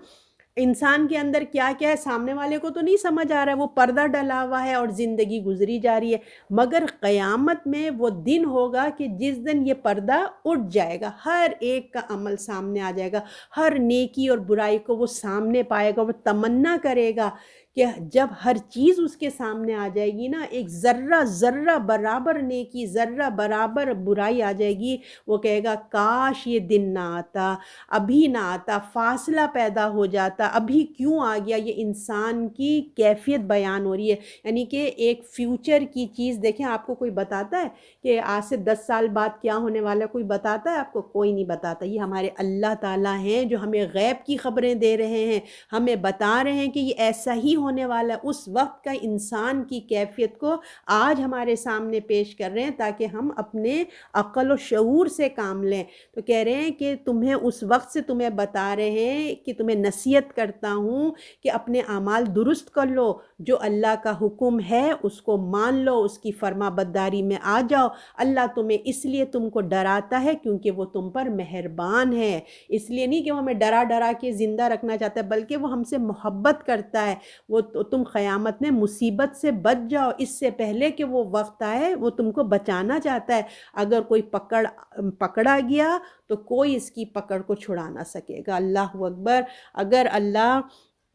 انسان کے اندر کیا کیا ہے سامنے والے کو تو نہیں سمجھ آ رہا ہے، وہ پردہ ڈلا ہوا ہے اور زندگی گزری جا رہی ہے. مگر قیامت میں وہ دن ہوگا کہ جس دن یہ پردہ اٹھ جائے گا، ہر ایک کا عمل سامنے آ جائے گا، ہر نیکی اور برائی کو وہ سامنے پائے گا. وہ تمنا کرے گا کہ جب ہر چیز اس کے سامنے آ جائے گی نا، ایک ذرہ ذرہ برابر نیکی، ذرہ برابر برائی آ جائے گی، وہ کہے گا کاش یہ دن نہ آتا، ابھی نہ آتا، فاصلہ پیدا ہو جاتا، ابھی کیوں آ گیا. یہ انسان کی کیفیت بیان ہو رہی ہے، یعنی کہ ایک فیوچر کی چیز. دیکھیں آپ کو کوئی بتاتا ہے کہ آج سے 10 سال بعد کیا ہونے والا ہے؟ کوئی بتاتا ہے آپ کو؟ کوئی نہیں بتاتا. یہ ہمارے اللہ تعالیٰ ہیں جو ہمیں غیب کی خبریں دے رہے ہیں، ہمیں بتا رہے ہیں کہ یہ ایسا ہی ہونے والا ہے. اس وقت کا انسان کی کیفیت کو آج ہمارے سامنے پیش کر رہے ہیں تاکہ ہم اپنے عقل و شعور سے کام لیں. تو کہہ رہے ہیں کہ تمہیں اس وقت سے تمہیں بتا رہے ہیں کہ تمہیں نصیحت کرتا ہوں کہ اپنے اعمال درست کر لو، جو اللہ کا حکم ہے اس کو مان لو، اس کی فرما برداری میں آ جاؤ. اللہ تمہیں اس لیے تم کو ڈراتا ہے کیونکہ وہ تم پر مہربان ہے. اس لیے نہیں کہ وہ ہمیں ڈرا ڈرا کے زندہ رکھنا چاہتا ہے، بلکہ وہ ہم سے محبت کرتا ہے. وہ تم قیامت میں مصیبت سے بچ جاؤ، اس سے پہلے کہ وہ وقت آئے وہ تم کو بچانا چاہتا ہے۔ اگر کوئی پکڑا گیا تو کوئی اس کی پکڑ کو چھڑا نہ سکے گا۔ اللہ اکبر۔ اگر اللہ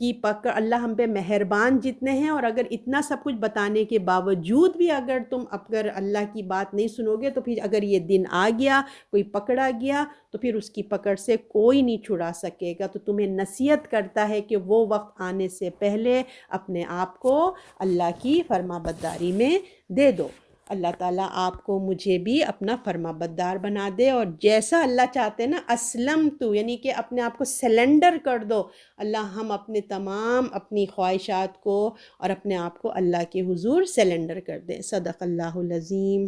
کی پکڑ، اللہ ہم پہ مہربان جتنے ہیں، اور اگر اتنا سب کچھ بتانے کے باوجود بھی اگر اللہ کی بات نہیں سنو گے، تو پھر اگر یہ دن آ گیا، کوئی پکڑا گیا، تو پھر اس کی پکڑ سے کوئی نہیں چھڑا سکے گا۔ تو تمہیں نصیحت کرتا ہے کہ وہ وقت آنے سے پہلے اپنے آپ کو اللہ کی فرما برداری میں دے دو۔ اللہ تعالیٰ آپ کو مجھے بھی اپنا فرما بردار بنا دے، اور جیسا اللہ چاہتے ہیں نا، اسلم تو یعنی کہ اپنے آپ کو سلنڈر کر دو۔ اللہ ہم اپنی خواہشات کو اور اپنے آپ کو اللہ کے حضور سلنڈر کر دیں۔ صدق اللہ العظیم۔